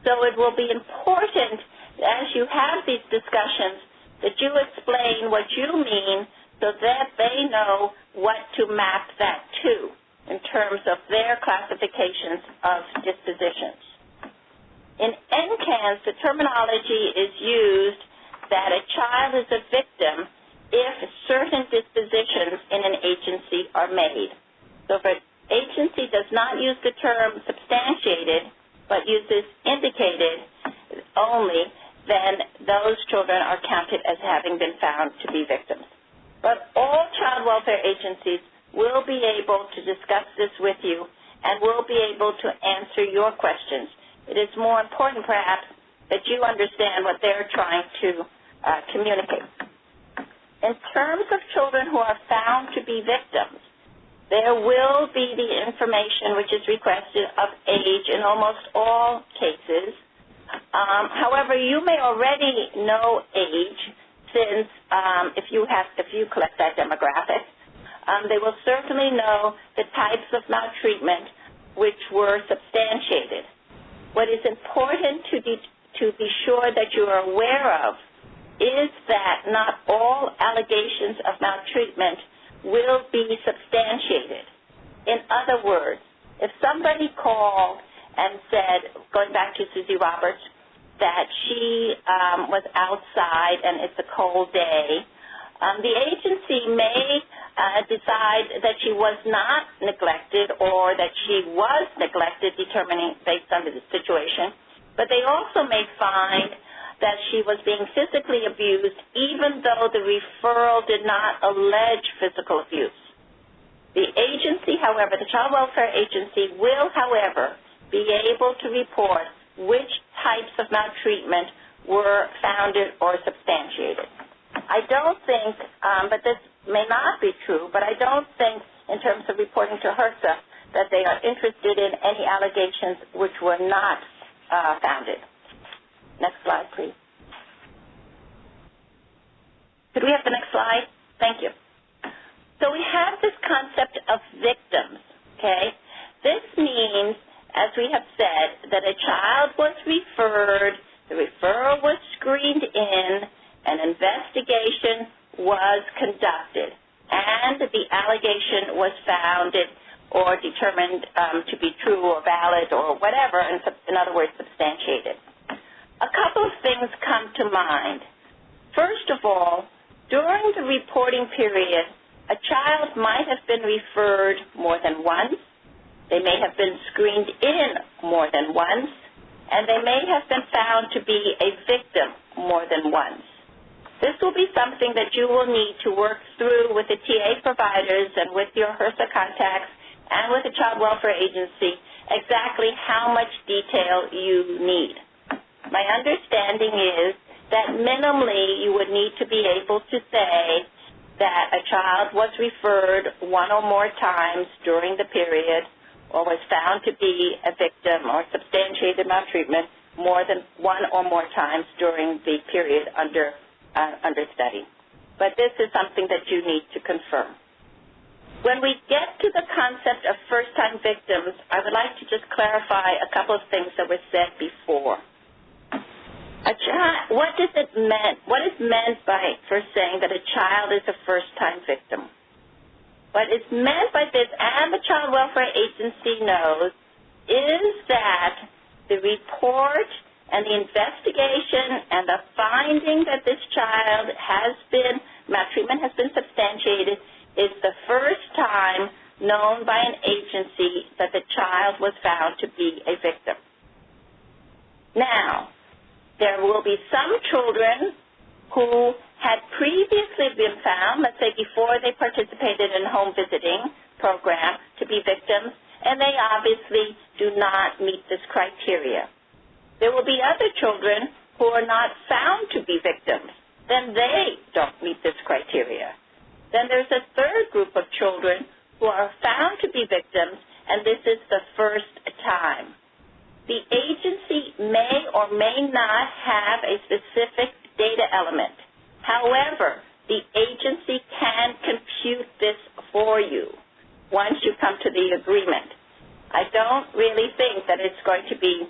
[SPEAKER 8] So it will be important as you have these discussions that you explain what you mean so that they know what to map that to in terms of their classifications of dispositions. In NCANS, the terminology is used that a child is a victim if certain dispositions in an agency are made. So if an agency does not use the term substantiated but uses indicated only, then those children are counted as having been found to be victims. But all child welfare agencies will be able to discuss this with you and will be able to answer your questions. It is more important, perhaps, that you understand what they're trying to communicate. In terms of children who are found to be victims, there will be the information which is requested of age in almost all cases. However, you may already know age, since if you collect that demographic, they will certainly know the types of maltreatment which were substantiated. What is important to be sure that you are aware of is that not all allegations of maltreatment will be substantiated. In other words, if somebody called and said, going back to Susie Roberts, that she was outside and it's a cold day, the agency may decide that she was not neglected or that she was neglected, determining based on the situation, but they also may find that she was being physically abused even though the referral did not allege physical abuse. The agency, however, the Child Welfare Agency will, however, be able to report which types of maltreatment were founded or substantiated. I don't think, but this may not be true, but I don't think in terms of reporting to HRSA that they are interested in any allegations which were not founded. Next slide, please. Could we have the next slide? Thank you. So we have this concept of victims, okay? This means, as we have said, that a child was referred, the referral was screened in, an investigation was conducted, and the allegation was founded or determined to be true or valid or whatever, in other words, substantiated. A couple of things come to mind. First of all, during the reporting period, a child might have been referred more than once. They may have been screened in more than once, and they may have been found to be a victim more than once. This will be something that you will need to work through with the TA providers and with your HRSA contacts and with the Child Welfare Agency, exactly how much detail you need. my understanding is that minimally you would need to be able to say that a child was referred one or more times during the period or was found to be a victim or substantiated maltreatment more than one or more times during the period under study. But this is something that you need to confirm. When we get to the concept of first-time victims, I would like to just clarify a couple of things that were said before. What is meant by first saying that a child is a first-time victim? What is meant by this, and the Child Welfare Agency knows, is that the report and the investigation and the finding that this child maltreatment has been substantiated is the first time known by an agency that the child was found to be a victim. Now, there will be some children who had previously been found, let's say before they participated in home visiting program, to be victims, and they obviously do not meet this criteria. There will be other children who are not found to be victims. Then they don't meet this criteria. Then there's a third group of children who are found to be victims, and this is the first time. The agency may or may not have a specific data element. However, the agency can compute this for you once you come to the agreement. I don't really think that it's going to be,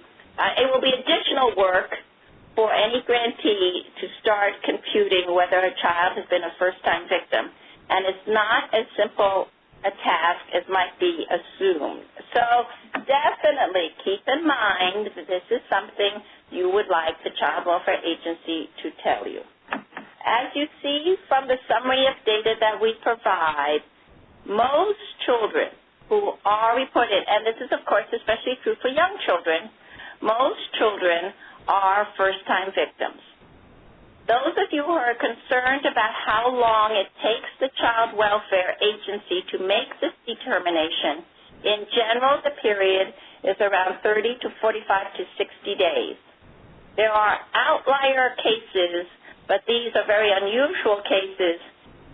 [SPEAKER 8] it will be additional work for any grantee to start computing whether a child has been a first-time victim. And it's not as simple a task as might be assumed. So definitely keep in mind that this is something you would like the Child Welfare Agency to tell you. As you see from the summary of data that we provide, most children who are reported, and this is of course especially true for young children, most children are first-time victims. Those of you who are concerned about how long it takes the Child Welfare Agency to make this determination, in general the period is around 30 to 45 to 60 days. There are outlier cases, but these are very unusual cases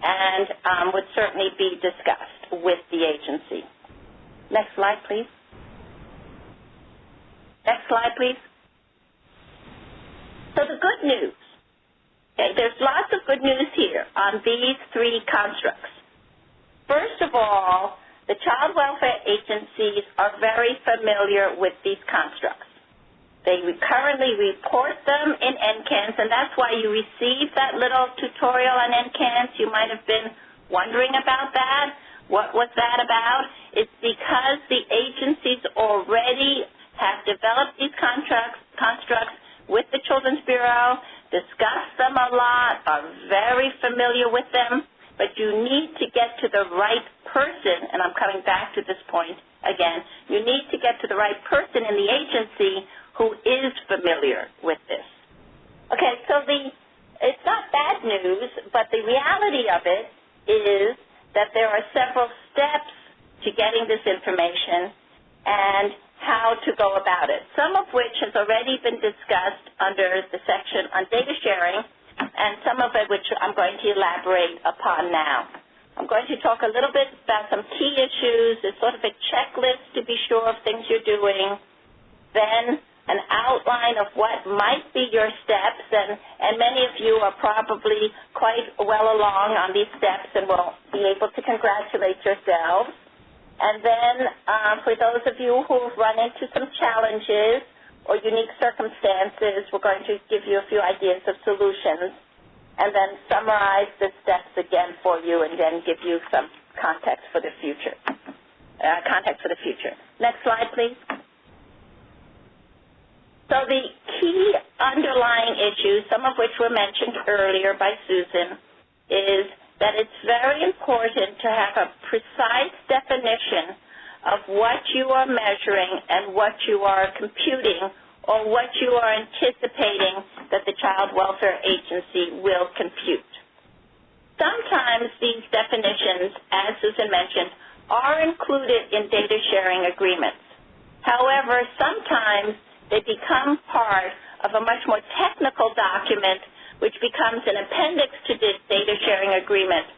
[SPEAKER 8] and would certainly be discussed with the agency. Next slide, please. Next slide, please. So the good news. Okay, there's lots of good news here on these three constructs. First of all, the child welfare agencies are very familiar with these constructs. They currently report them in NCANS, and that's why you received that little tutorial on NCANS. You might have been wondering about that. What was that about? It's because the agencies already have developed these constructs with the Children's Bureau, discussed them a lot, are very familiar with them, but you need to get to the right person, and I'm coming back to this point again. You need to get to the right person in the agency who is familiar with this. Okay, so it's not bad news, but the reality of it is that there are several steps to getting this information and how to go about it, some of which has already been discussed under the section on data sharing, and some of it which I'm going to elaborate upon now. I'm going to talk a little bit about some key issues. It's sort of a checklist to be sure of things you're doing, then an outline of what might be your steps, and many of you are probably quite well along on these steps and will be able to congratulate yourselves. And then for those of you who've run into some challenges or unique circumstances, we're going to give you a few ideas of solutions and then summarize the steps again for you and then give you some context for the future. Next slide, please. So the key underlying issues, some of which were mentioned earlier by Susan, is that it's very important to have a precise definition of what you are measuring and what you are computing or what you are anticipating that the Child Welfare Agency will compute. Sometimes these definitions, as Susan mentioned, are included in data sharing agreements. However, sometimes they become part of a much more technical document, which becomes an appendix to this data sharing agreement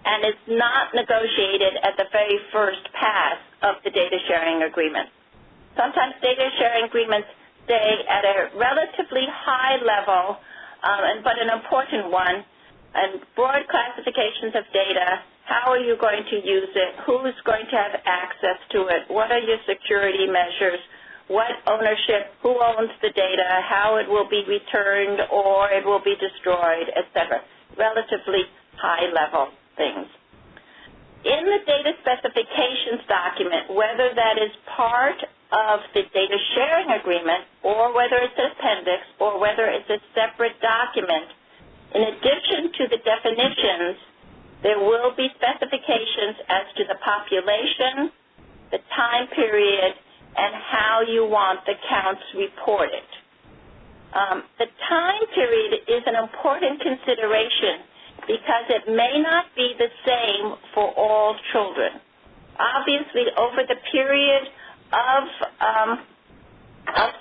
[SPEAKER 8] and is not negotiated at the very first pass of the data sharing agreement. Sometimes data sharing agreements stay at a relatively high level, but an important one, and broad classifications of data. How are you going to use it? Who's going to have access to it? What are your security measures? What ownership? Who owns the data? How it will be returned or it will be destroyed, etc. Relatively high-level things. In the data specifications document, whether that is part of the data sharing agreement or whether it's an appendix or whether it's a separate document, in addition to the definitions, there will be specifications as to the population, the time period, and how you want the counts reported. The time period is an important consideration because it may not be the same for all children. Obviously, over the period of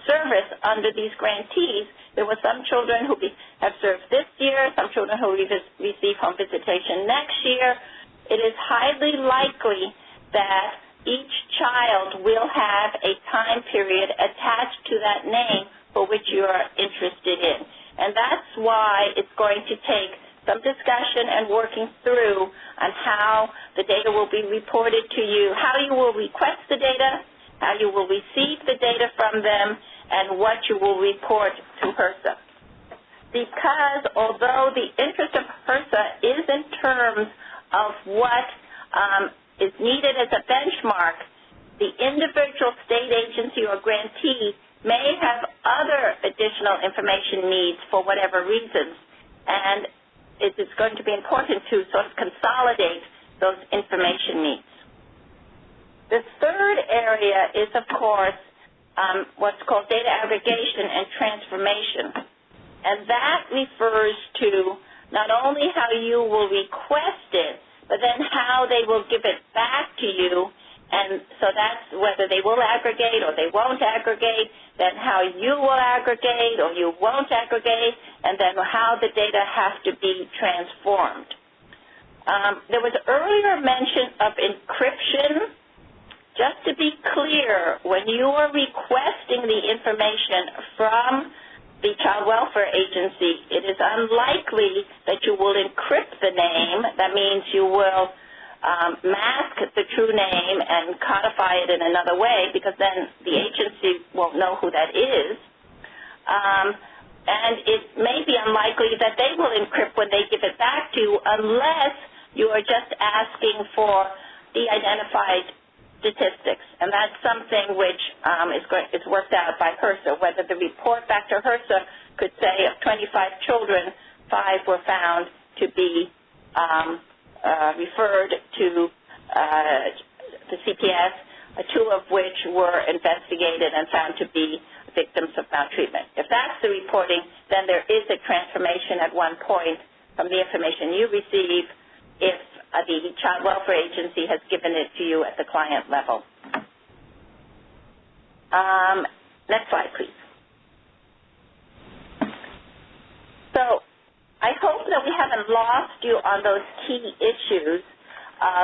[SPEAKER 8] service under these grantees, there were some children who have served this year, some children who receive home visitation next year. It is highly likely that each child will have a time period attached to that name for which you are interested in. And that's why it's going to take some discussion and working through on how the data will be reported to you, how you will request the data, how you will receive the data from them, and what you will report to HRSA. Because although the interest of HRSA is in terms of what is needed as a benchmark, the individual state agency or grantee may have other additional information needs for whatever reasons, and it is going to be important to sort of consolidate those information needs. The third area is, of course, what's called data aggregation and transformation, and that refers to not only how you will request it, but then how they will give it back to you. And so that's whether they will aggregate or they won't aggregate, then how you will aggregate or you won't aggregate, and then how the data has to be transformed. There was earlier mention of encryption. Just to be clear, when you are requesting the information from the Child Welfare Agency, it is unlikely that you will encrypt the name. That means you will mask the true name and codify it in another way, because then the agency won't know who that is. And it may be unlikely that they will encrypt when they give it back to you unless you are just asking for de-identified statistics. And that's something which is worked out by HRSA, whether the report back to HRSA could say of 25 children, 5 were found to be referred to the CPS, 2 of which were investigated and found to be victims of maltreatment. If that's the reporting, then there is a transformation at one point from the information you receive if the Child Welfare Agency has given it to you at the client level. Next slide, please. So I hope that we haven't lost you on those key issues,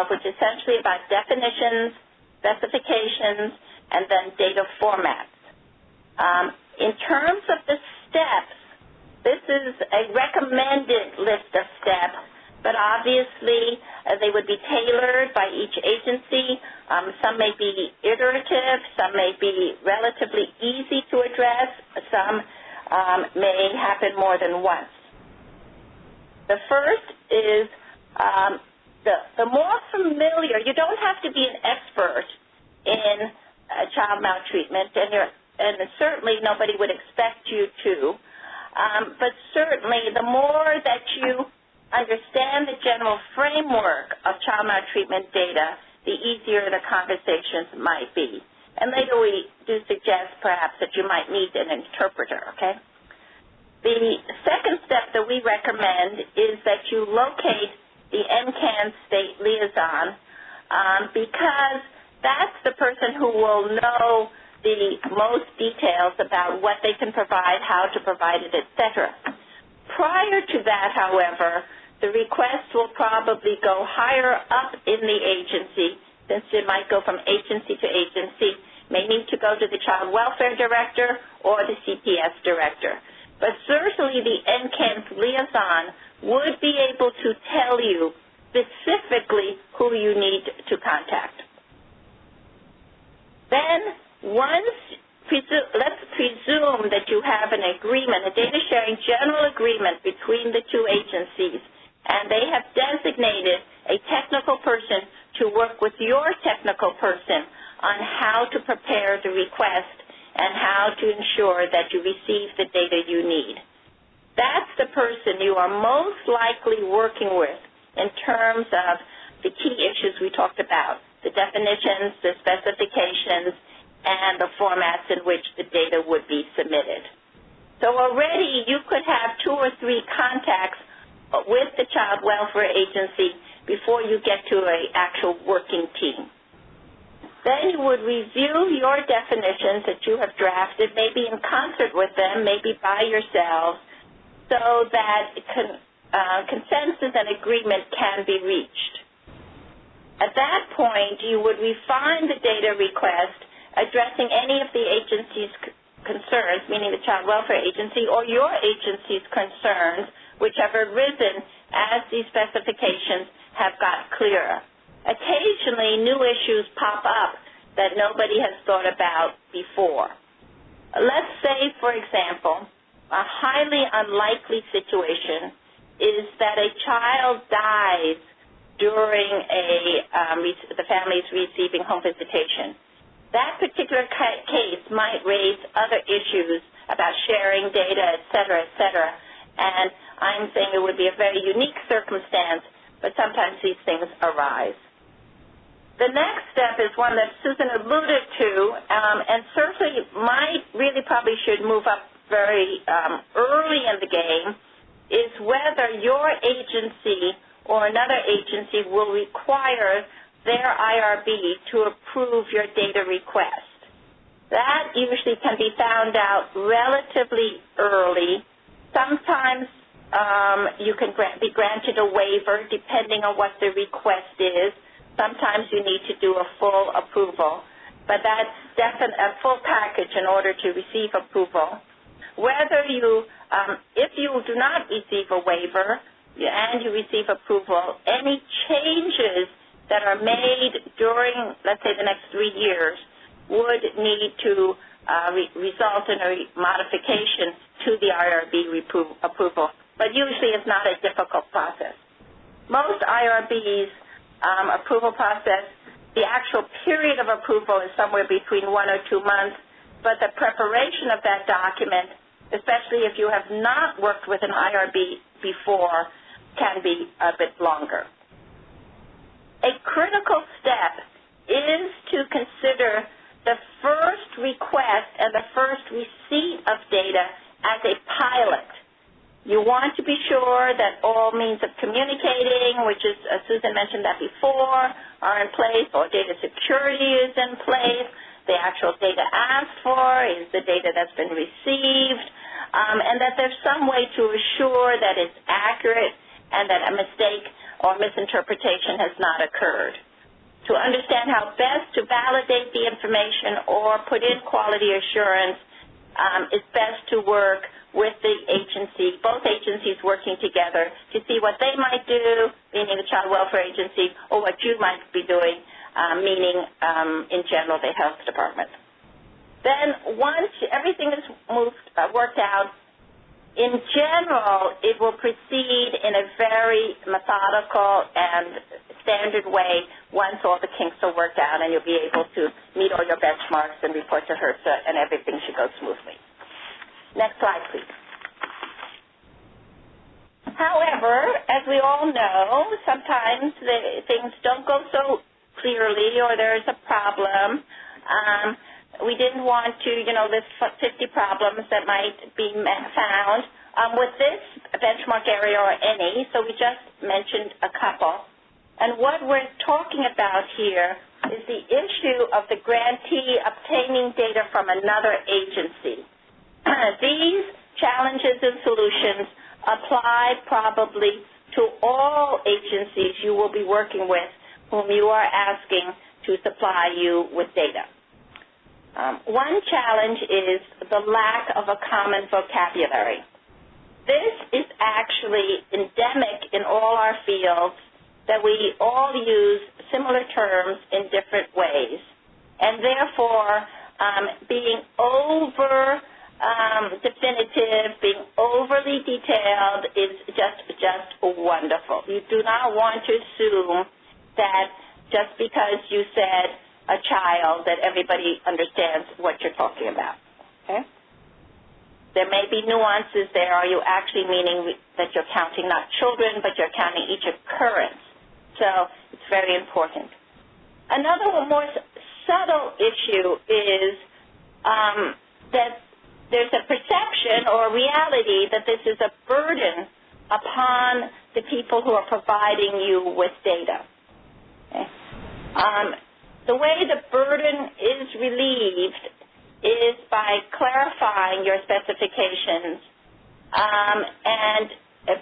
[SPEAKER 8] which is essentially about definitions, specifications, and then data formats. In terms of the steps, this is a recommended list of steps, but obviously they would be tailored by each agency. Some may be iterative, some may be relatively easy to address, some may happen more than once. The first is the more familiar, you don't have to be an expert in child maltreatment, and certainly nobody would expect you to, but certainly the more that you understand the general framework of child maltreatment data, the easier the conversations might be. And later we do suggest perhaps that you might need an interpreter, okay? The second step that we recommend is that you locate the NCAN state liaison because that's the person who will know the most details about what they can provide, how to provide it, etc. Prior to that, however, the request will probably go higher up in the agency, since it might go from agency to agency, may need to go to the Child Welfare Director or the CPS Director. But certainly the NCAMS liaison would be able to tell you specifically who you need to contact. Then let's presume that you have an agreement, a data sharing general agreement between the two agencies, and they have designated a technical person to work with your technical person on how to prepare the request and how to ensure that you receive the data you need. That's the person you are most likely working with in terms of the key issues we talked about, the definitions, the specifications, and the formats in which the data would be submitted. So already you could have 2 or 3 contacts with the Child Welfare Agency before you get to an actual working team. Then you would review your definitions that you have drafted, maybe in concert with them, maybe by yourselves, so that consensus and agreement can be reached. At that point, you would refine the data request addressing any of the agency's concerns, meaning the Child Welfare Agency or your agency's concerns, which have arisen as these specifications have got clearer. Occasionally, new issues pop up that nobody has thought about before. Let's say, for example, a highly unlikely situation is that a child dies during the family's receiving home visitation. That particular case might raise other issues about sharing data, et cetera, and I'm saying it would be a very unique circumstance, but sometimes these things arise. The next step is one that Susan alluded to, and certainly probably should move up very early in the game, is whether your agency or another agency will require their IRB to approve your data request. That usually can be found out relatively early. Sometimes you can be granted a waiver depending on what the request is. Sometimes you need to do a full approval, but that's definitely a full package in order to receive approval. Whether you, if you do not receive a waiver and you receive approval, any changes that are made during, let's say, the next 3 years would need to result in a modification to the IRB approval, but usually it's not a difficult process. Most IRBs approval process, the actual period of approval is somewhere between 1 or 2 months, but the preparation of that document, especially if you have not worked with an IRB before, can be a bit longer. A critical step is to consider the first request and the first receipt of data as a pilot. You want to be sure that all means of communicating, which is, Susan mentioned that before, are in place, or data security is in place, the actual data asked for is the data that's been received, and that there's some way to assure that it's accurate and that a mistake or misinterpretation has not occurred. To understand how best to validate the information or put in quality assurance, it's best to work with the agency, both agencies working together to see what they might do, meaning the Child Welfare Agency, or what you might be doing, meaning, in general, the health department. Then once everything is worked out, in general, it will proceed in a very methodical and standard way once all the kinks are worked out and you'll be able to meet all your benchmarks and report to HRSA and everything should go smoothly. Next slide, please. However, as we all know, sometimes things don't go so clearly or there's a problem. We didn't want to, list 50 problems that might be found with this benchmark area or any, so we just mentioned a couple. And what we're talking about here is the issue of the grantee obtaining data from another agency. These challenges and solutions apply probably to all agencies you will be working with whom you are asking to supply you with data. One challenge is the lack of a common vocabulary. This is actually endemic in all our fields, that we all use similar terms in different ways. And therefore, being over definitive, being overly detailed is just wonderful. You do not want to assume that just because you said a child that everybody understands what you're talking about. Okay? There may be nuances there. Are you actually meaning that you're counting not children, but you're counting each occurrence? So it's very important. Another more subtle issue is that there's a perception or a reality that this is a burden upon the people who are providing you with data. Okay? The way the burden is relieved is by clarifying your specifications and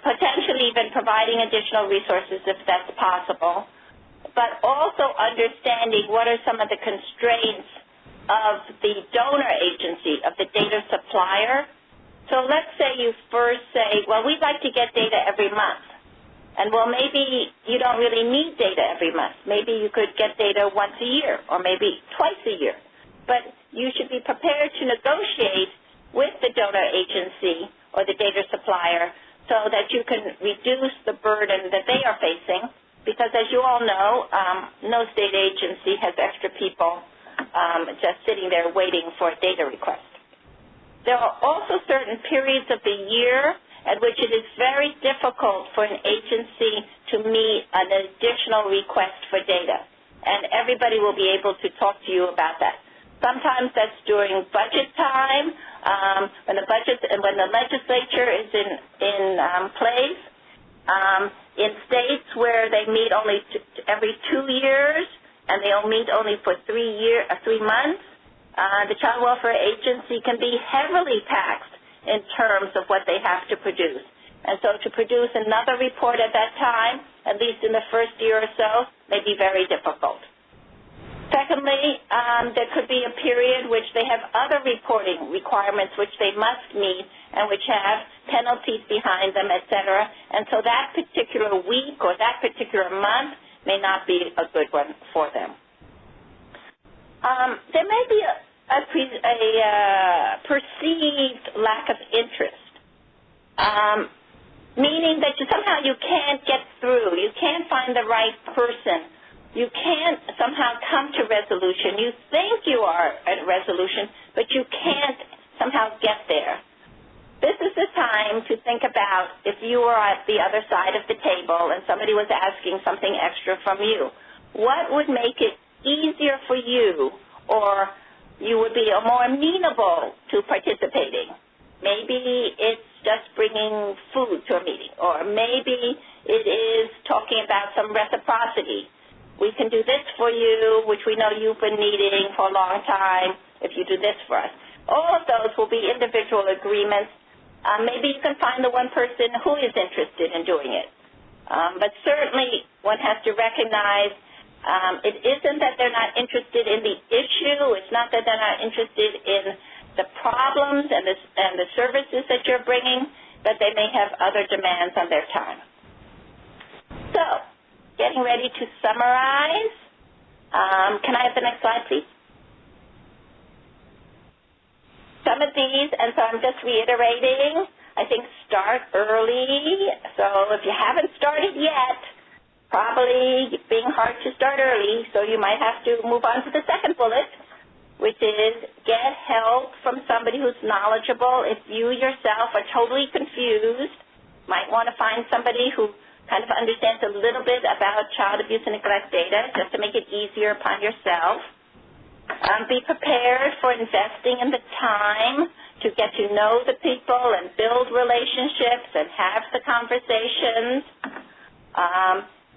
[SPEAKER 8] potentially even providing additional resources if that's possible, but also understanding what are some of the constraints of the donor agency, of the data supplier. So let's say you first say, well, we'd like to get data every month. And, well, maybe you don't really need data every month. Maybe you could get data once a year or maybe twice a year. But you should be prepared to negotiate with the donor agency or the data supplier so that you can reduce the burden that they are facing, because as you all know, no state agency has extra people just sitting there waiting for a data request. There are also certain periods of the year at which it is very difficult for an agency to meet an additional request for data, and everybody will be able to talk to you about that. Sometimes that's during budget time, when the legislature is in place. In states where they meet only every 2 years, and they'll meet only for 3 months, the Child Welfare Agency can be heavily taxed in terms of what they have to produce. And so to produce another report at that time, at least in the first year or so, may be very difficult. Secondly, there could be a period which they have other reporting requirements which they must meet and which have penalties behind them, et cetera. And so that particular week or that particular month may not be a good one for them. There may be a perceived lack of interest, meaning that somehow you can't get through. You can't find the right person. You can't somehow come to resolution. You think you are at resolution, but you can't somehow get there. This is the time to think about if you were at the other side of the table and somebody was asking something extra from you. What would make it easier for you, or you would be more amenable to participating? Maybe it's just bringing food to a meeting, or maybe it is talking about some reciprocity. We can do this for you, which we know you've been needing for a long time, if you do this for us. All of those will be individual agreements. Maybe you can find the one person who is interested in doing it. But certainly one has to recognize it isn't that they're not interested in the issue. It's not that they're not interested in the problems and the services that you're bringing, but they may have other demands on their time. So, getting ready to summarize. Can I have the next slide, please? Some of these, and so I'm just reiterating, I think start early. So if you haven't started yet, probably being hard to start early, so you might have to move on to the second bullet, which is get help from somebody who's knowledgeable. If you yourself are totally confused, might want to find somebody who kind of understands a little bit about child abuse and neglect data, just to make it easier upon yourself. Be prepared for investing in the time to get to know the people and build relationships and have the conversations.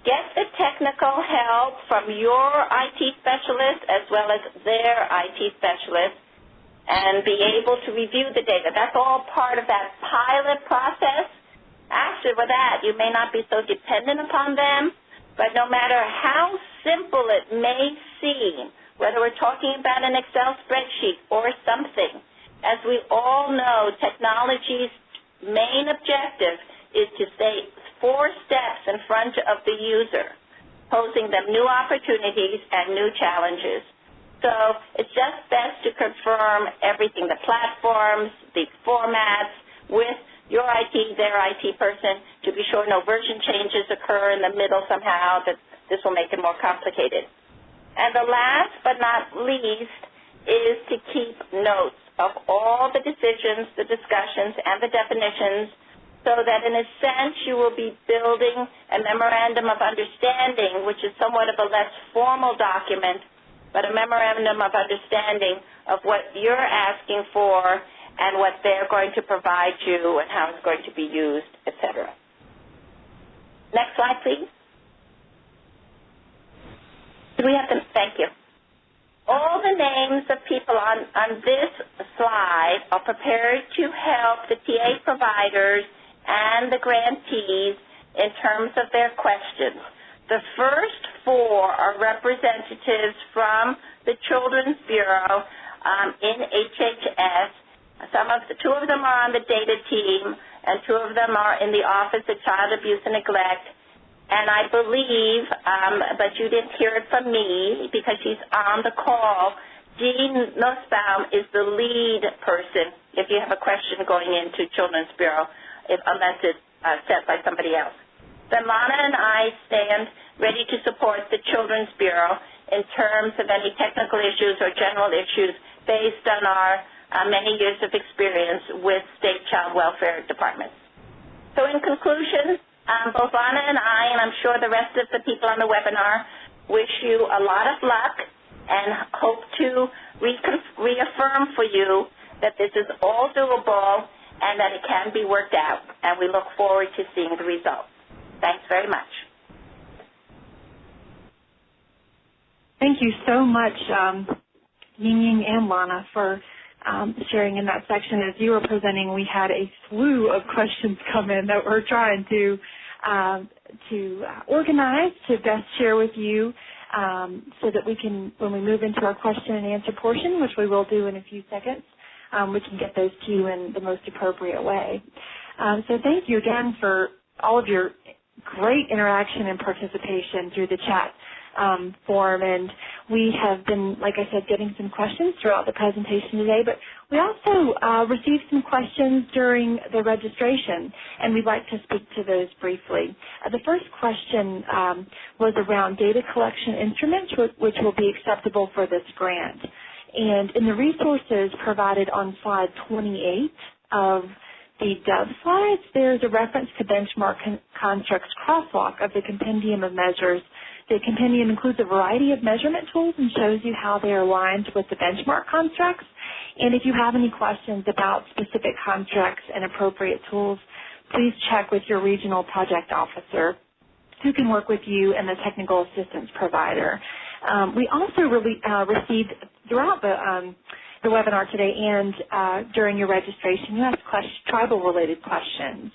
[SPEAKER 8] get the technical help from your IT specialist as well as their IT specialist, and be able to review the data. That's all part of that pilot process. After that, you may not be so dependent upon them, but no matter how simple it may seem, whether we're talking about an Excel spreadsheet or something, as we all know, technology's main objective is to stay 4 steps in front of the user, posing them new opportunities and new challenges. So it's just best to confirm everything, the platforms, the formats, with your IT, their IT person, to be sure no version changes occur in the middle somehow, that this will make it more complicated. And the last but not least is to keep notes of all the decisions, the discussions, and the definitions, so that in a sense you will be building a memorandum of understanding, which is somewhat of a less formal document, but a memorandum of understanding of what you're asking for and what they're going to provide you and how it's going to be used, etc. Next slide, please. Do we have them? Thank you. All the names of people on this slide are prepared to help the TA providers and the grantees in terms of their questions. The first 4 are representatives from the Children's Bureau in HHS. 2 of them are on the data team, and 2 of them are in the Office of Child Abuse and Neglect. And I believe, but you didn't hear it from me because she's on the call, Jean Nussbaum is the lead person if you have a question going into Children's Bureau, unless it's set by somebody else. Then Lana and I stand ready to support the Children's Bureau in terms of any technical issues or general issues based on our many years of experience with state child welfare departments. So in conclusion, both Lana and I, and I'm sure the rest of the people on the webinar, wish you a lot of luck and hope to reaffirm for you that this is all doable and that it can be worked out. And we look forward to seeing the results. Thanks very much.
[SPEAKER 3] Thank you so much, Ying and Lana, for sharing in that section. As you were presenting, we had a slew of questions come in that we're trying to organize to best share with you so that we can, when we move into our question and answer portion, which we will do in a few seconds, we can get those to you in the most appropriate way. So thank you again for all of your great interaction and participation through the chat forum, and we have been, like I said, getting some questions throughout the presentation today, but we also received some questions during the registration, and we'd like to speak to those briefly. The first question was around data collection instruments, which will be acceptable for this grant. And in the resources provided on slide 28 of the Dove slides, there's a reference to Benchmark Construct's crosswalk of the compendium of measures. The compendium includes a variety of measurement tools and shows you how they are aligned with the benchmark constructs. And if you have any questions about specific constructs and appropriate tools, please check with your regional project officer who can work with you and the technical assistance provider. We also received throughout the webinar today and during your registration, you asked tribal-related questions.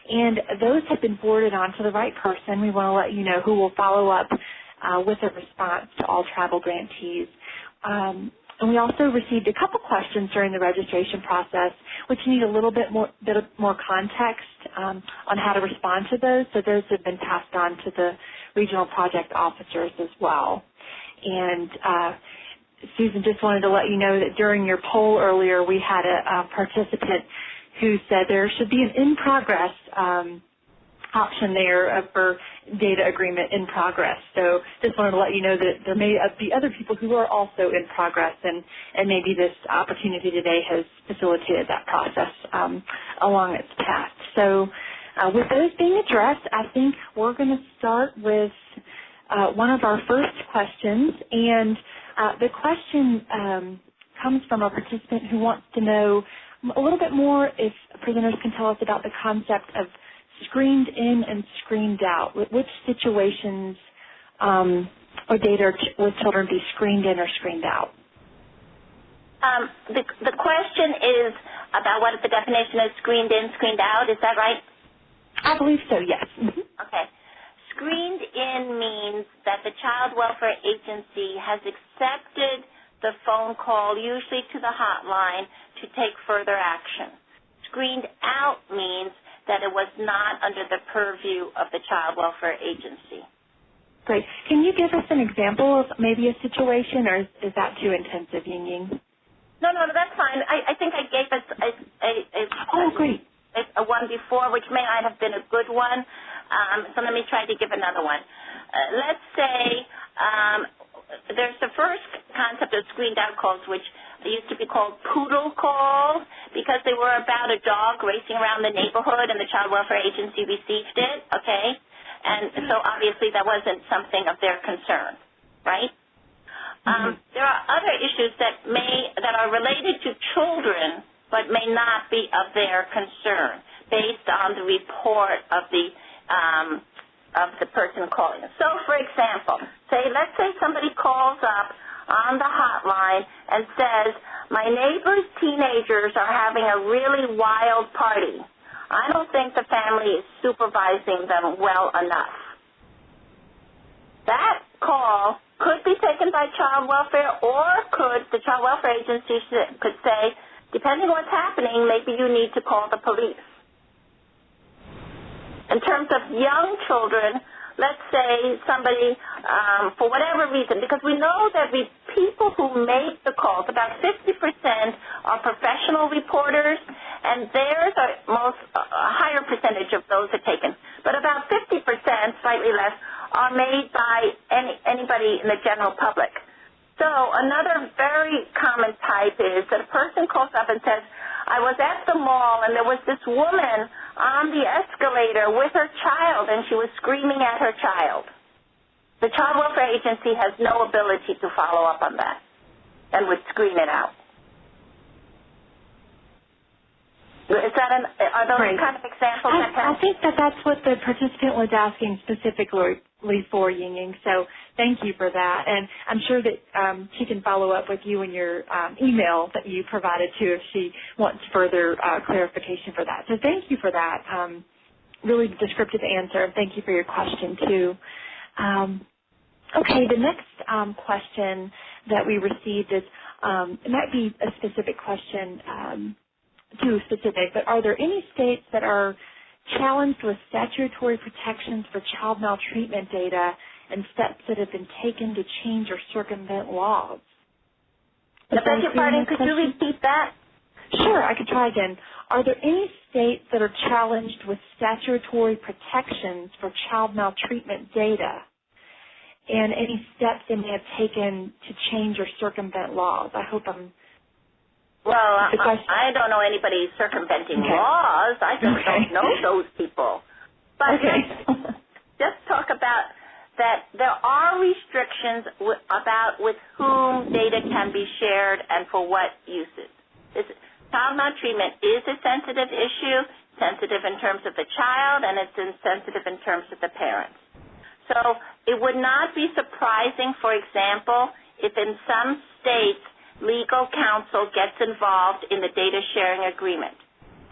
[SPEAKER 3] And those have been forwarded on to the right person. We want to let you know who will follow up with a response to all tribal grantees. And we also received a couple questions during the registration process, which need a little bit more context on how to respond to those. So those have been passed on to the regional project officers as well. And Susan, just wanted to let you know that during your poll earlier, we had a participant who said there should be an in-progress option there for data agreement in progress. So just wanted to let you know that there may be other people who are also in progress, and maybe this opportunity today has facilitated that process along its path. So with those being addressed, I think we're going to start with one of our first questions. And the question comes from a participant who wants to know a little bit more, if presenters can tell us about the concept of screened in and screened out? Which situations or data would children be screened in or screened out?
[SPEAKER 8] The question is about what the definition is screened in, screened out. Is that right?
[SPEAKER 3] I believe so, yes.
[SPEAKER 8] Okay. Screened in means that the Child Welfare Agency has accepted the phone call, usually to the hotline, to take further action. Screened out means that it was not under the purview of the Child Welfare Agency.
[SPEAKER 3] Great. Can you give us an example of maybe a situation, or is that too intensive, Ying?
[SPEAKER 8] No, that's fine. I think I gave us a one before, which may not have been a good one. So let me try to give another one. Let's say there's the first concept of screened out calls, which used to be called poodle calls, because they were about a dog racing around the neighborhood, and the Child Welfare Agency received it, okay? And so obviously that wasn't something of their concern, right? There are other issues that are related to children but may not be of their concern based on the report of the person calling. So, for example, let's say somebody calls up on the hotline and says, my neighbor's teenagers are having a really wild party. I don't think the family is supervising them well enough. That call could be taken by child welfare, or the child welfare agency could say, depending on what's happening, maybe you need to call the police. In terms of young children, let's say somebody, for whatever reason, because we know that people who make the calls, about 50% are professional reporters, and there's a higher percentage of those are taken. But about 50%, slightly less, are made by anybody in the general public. So another very common type is that a person calls up and says, I was at the mall and there was this woman on the escalator with her child and she was screaming at her child. The Child Welfare Agency has no ability to follow up on that and would screen it out. Are those kind of examples?
[SPEAKER 3] I think that's what the participant was asking specifically for, Ying. So thank you for that. And I'm sure that she can follow up with you in your email that you provided too if she wants further clarification for that. So thank you for that really descriptive answer. And thank you for your question too. Okay, the next question that we received is, it might be a specific question, too specific, but are there any states that are challenged with statutory protections for child maltreatment data and steps that have been taken to change or circumvent laws?
[SPEAKER 8] I beg your pardon, could you repeat that?
[SPEAKER 3] Sure, I could try again. Are there any states that are challenged with statutory protections for child maltreatment data and any steps they may have taken to change or circumvent laws? I hope I'm...
[SPEAKER 8] Well, I don't know anybody circumventing laws. I just don't know those people. But let's just talk about that there are restrictions about with whom data can be shared and for what uses. Child maltreatment is a sensitive issue, sensitive in terms of the child, and it's sensitive in terms of the parents. So it would not be surprising, for example, if in some states legal counsel gets involved in the data sharing agreement.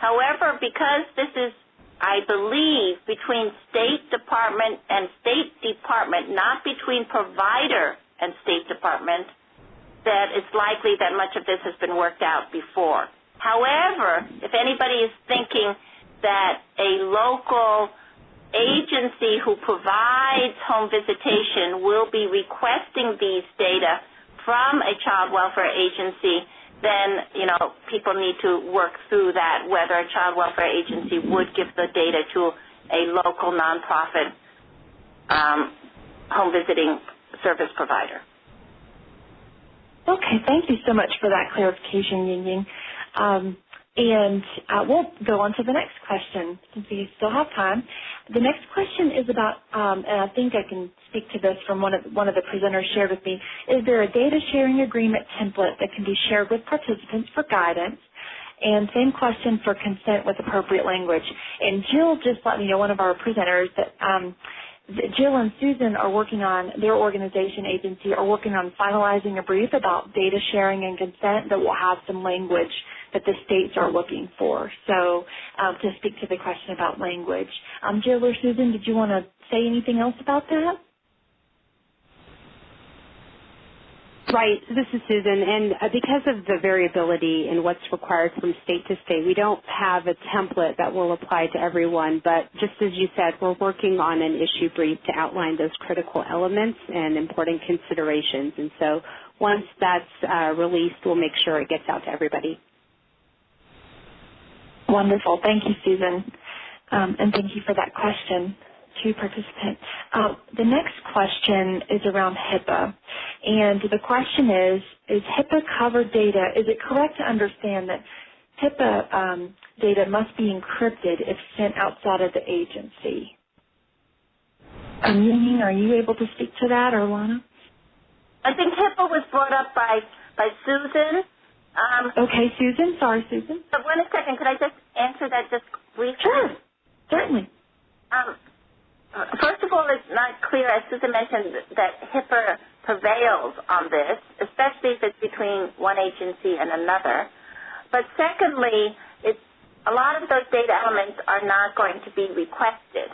[SPEAKER 8] However, because this is, I believe, between State Department and State Department, not between provider and State Department, that it's likely that much of this has been worked out before. However, if anybody is thinking that a local agency who provides home visitation will be requesting these data from a child welfare agency, then, people need to work through that, whether a child welfare agency would give the data to a local nonprofit home visiting service provider.
[SPEAKER 3] Okay, thank you so much for that clarification, Ying. And we'll go on to the next question since we still have time. The next question is about, and I think I can speak to this from one of the presenters shared with me, is there a data sharing agreement template that can be shared with participants for guidance? And same question for consent with appropriate language. And Jill just let me know, one of our presenters, that Jill and Susan are working on, their organization agency are working on finalizing a brief about data sharing and consent that will have some language that the states are looking for. So to speak to the question about language. Jill or Susan, did you want to say anything else about that?
[SPEAKER 6] Right. This is Susan, and because of the variability in what's required from state to state, we don't have a template that will apply to everyone, but just as you said, we're working on an issue brief to outline those critical elements and important considerations, and so once that's released, we'll make sure it gets out to everybody.
[SPEAKER 3] Wonderful. Thank you, Susan, and thank you for that question to participants. The next question is around HIPAA. And the question is HIPAA covered data, is it correct to understand that HIPAA data must be encrypted if sent outside of the agency? Ying, are you able to speak to that, or Lana?
[SPEAKER 8] I think HIPAA was brought up by Susan.
[SPEAKER 3] Okay, Susan. Sorry, Susan.
[SPEAKER 8] But one second, could I just answer that just briefly?
[SPEAKER 3] Sure, certainly.
[SPEAKER 8] First of all, it's not clear, as Susan mentioned, that HIPAA prevails on this, especially if it's between one agency and another. But secondly, a lot of those data elements are not going to be requested.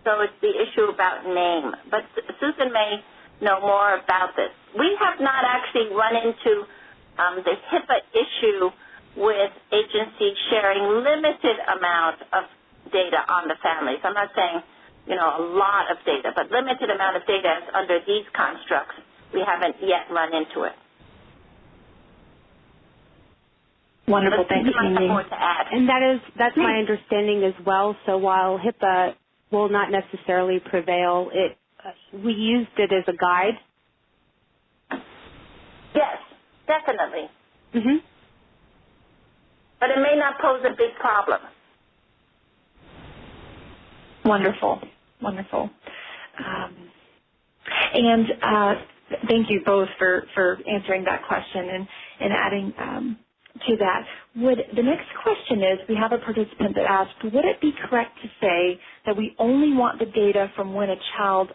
[SPEAKER 8] So it's the issue about name. But Susan may know more about this. We have not actually run into the HIPAA issue with agencies sharing limited amount of data on the families. I'm not saying a lot of data, but limited amount of data under these constructs. We haven't yet run into it.
[SPEAKER 3] Wonderful, thank you.
[SPEAKER 8] More to add.
[SPEAKER 6] And that's my understanding as well. So while HIPAA will not necessarily prevail, we used it as a guide.
[SPEAKER 8] Yes, definitely.
[SPEAKER 6] Mm-hmm.
[SPEAKER 8] But it may not pose a big problem.
[SPEAKER 3] Wonderful, wonderful. And thank you both for answering that question and adding to that. The next question is, we have a participant that asked, would it be correct to say that we only want the data from when a child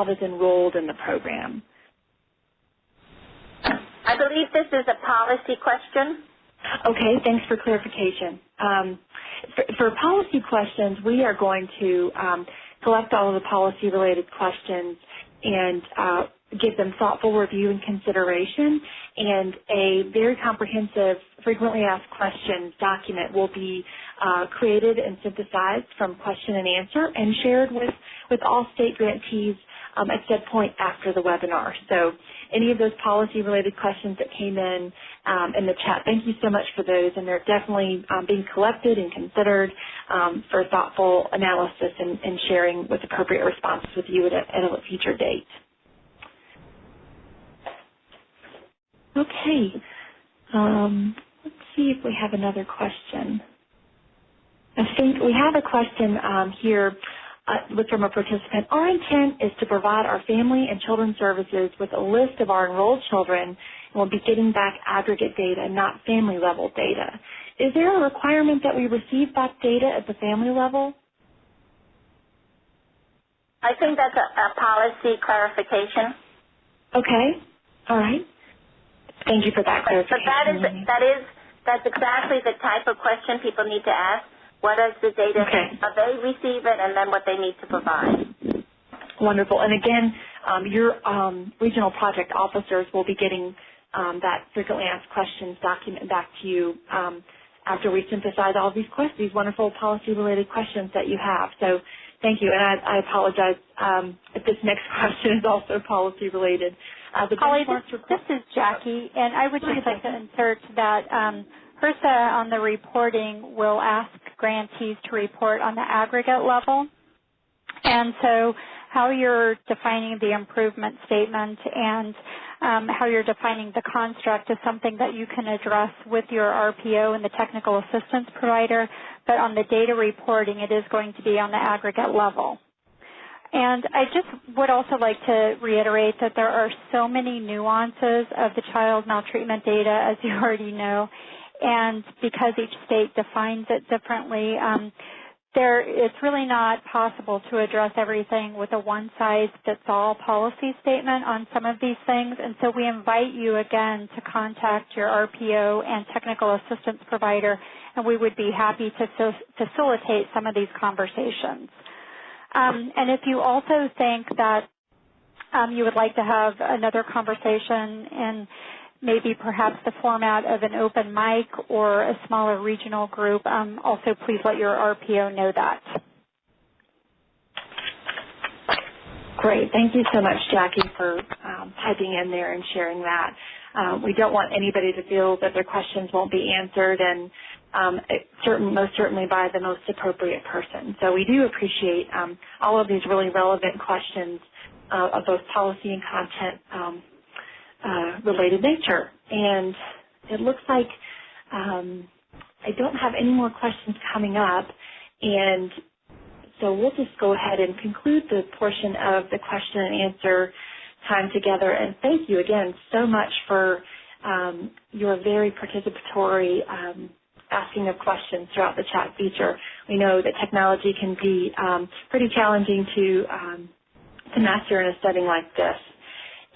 [SPEAKER 3] is enrolled in the program?
[SPEAKER 8] I believe this is a policy question.
[SPEAKER 3] Okay, thanks for clarification. For policy questions, we are going to collect all of the policy-related questions and give them thoughtful review and consideration, and a very comprehensive frequently asked questions document will be created and synthesized from question and answer and shared with all state grantees at said point after the webinar. So any of those policy-related questions that came in the chat, thank you so much for those, and they're definitely being collected and considered for thoughtful analysis and sharing with appropriate responses with you at a future date. Okay. Let's see if we have another question. I think we have a question here from a participant. Our intent is to provide our family and children's services with a list of our enrolled children, and we'll be getting back aggregate data, not family-level data. Is there a requirement that we receive that data at the family level?
[SPEAKER 8] I think that's a policy clarification.
[SPEAKER 3] Okay. All right. Thank you for that clarification.
[SPEAKER 8] But that's exactly the type of question people need to ask. What is the data?
[SPEAKER 3] Okay.
[SPEAKER 8] How they receive it, and then what they need to provide.
[SPEAKER 3] Wonderful. And again, your regional project officers will be getting that frequently asked questions document back to you after we synthesize all these wonderful policy-related questions that you have. So thank you. And I apologize if this next question is also policy-related.
[SPEAKER 5] Holly, this is Jackie, and I would just like to insert that HRSA on the reporting will ask grantees to report on the aggregate level. And so how you're defining the improvement statement and how you're defining the construct is something that you can address with your RPO and the technical assistance provider, but on the data reporting, it is going to be on the aggregate level. And I just would also like to reiterate that there are so many nuances of the child maltreatment data, as you already know, and because each state defines it differently, it's really not possible to address everything with a one-size-fits-all policy statement on some of these things, and so we invite you again to contact your RPO and technical assistance provider, and we would be happy to facilitate some of these conversations. And if you also think that you would like to have another conversation in maybe perhaps the format of an open mic or a smaller regional group, also please let your RPO know that.
[SPEAKER 3] Great. Thank you so much, Jackie, for typing in there and sharing that. We don't want anybody to feel that their questions won't be answered, and most certainly by the most appropriate person. So we do appreciate all of these really relevant questions of both policy and content related nature. And it looks like I don't have any more questions coming up, and so we'll just go ahead and conclude the portion of the question and answer time together. And thank you again so much for your very participatory asking of questions throughout the chat feature. We know that technology can be pretty challenging to master in a setting like this.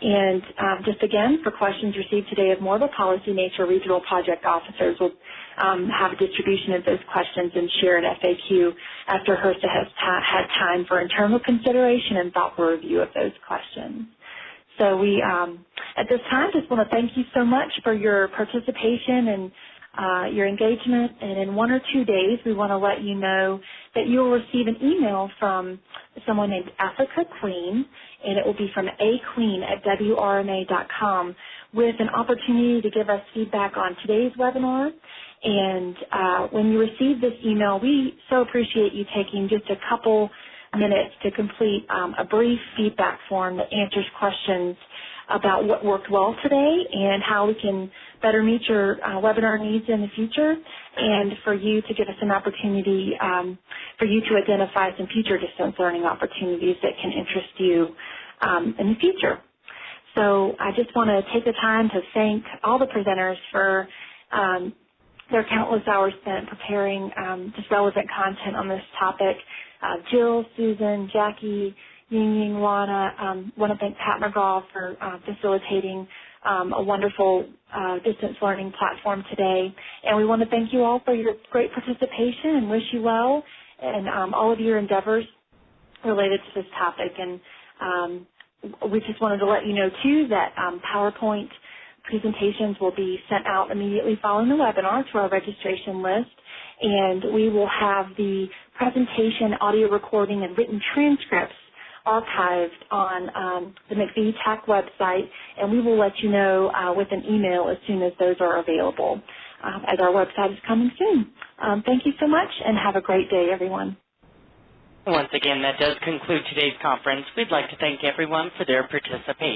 [SPEAKER 3] And just again, for questions received today of more of a policy nature, regional project officers will have a distribution of those questions and share an FAQ after HRSA has had time for internal consideration and thoughtful review of those questions. So we, at this time, just want to thank you so much for your participation and your engagement. And in 1 or 2 days, we want to let you know that you will receive an email from someone named Africa Queen, and it will be from aqueen@wrma.com with an opportunity to give us feedback on today's webinar. And when you receive this email, we so appreciate you taking just a couple minutes to complete a brief feedback form that answers questions about what worked well today and how we can better meet your webinar needs in the future, and for you to give us an opportunity for you to identify some future distance learning opportunities that can interest you in the future. So I just want to take the time to thank all the presenters for their countless hours spent preparing just relevant content on this topic. Jill, Susan, Jackie, Ying, Lana, want to thank Pat McGraw for facilitating a wonderful distance learning platform today. And we want to thank you all for your great participation and wish you well in all of your endeavors related to this topic. And we just wanted to let you know, too, that PowerPoint presentations will be sent out immediately following the webinar to our registration list. And we will have the presentation, audio recording, and written transcripts archived on the McVie TAC website, and we will let you know with an email as soon as those are available, as our website is coming soon. Thank you so much, and have a great day, everyone.
[SPEAKER 1] Once again, that does conclude today's conference. We'd like to thank everyone for their participation.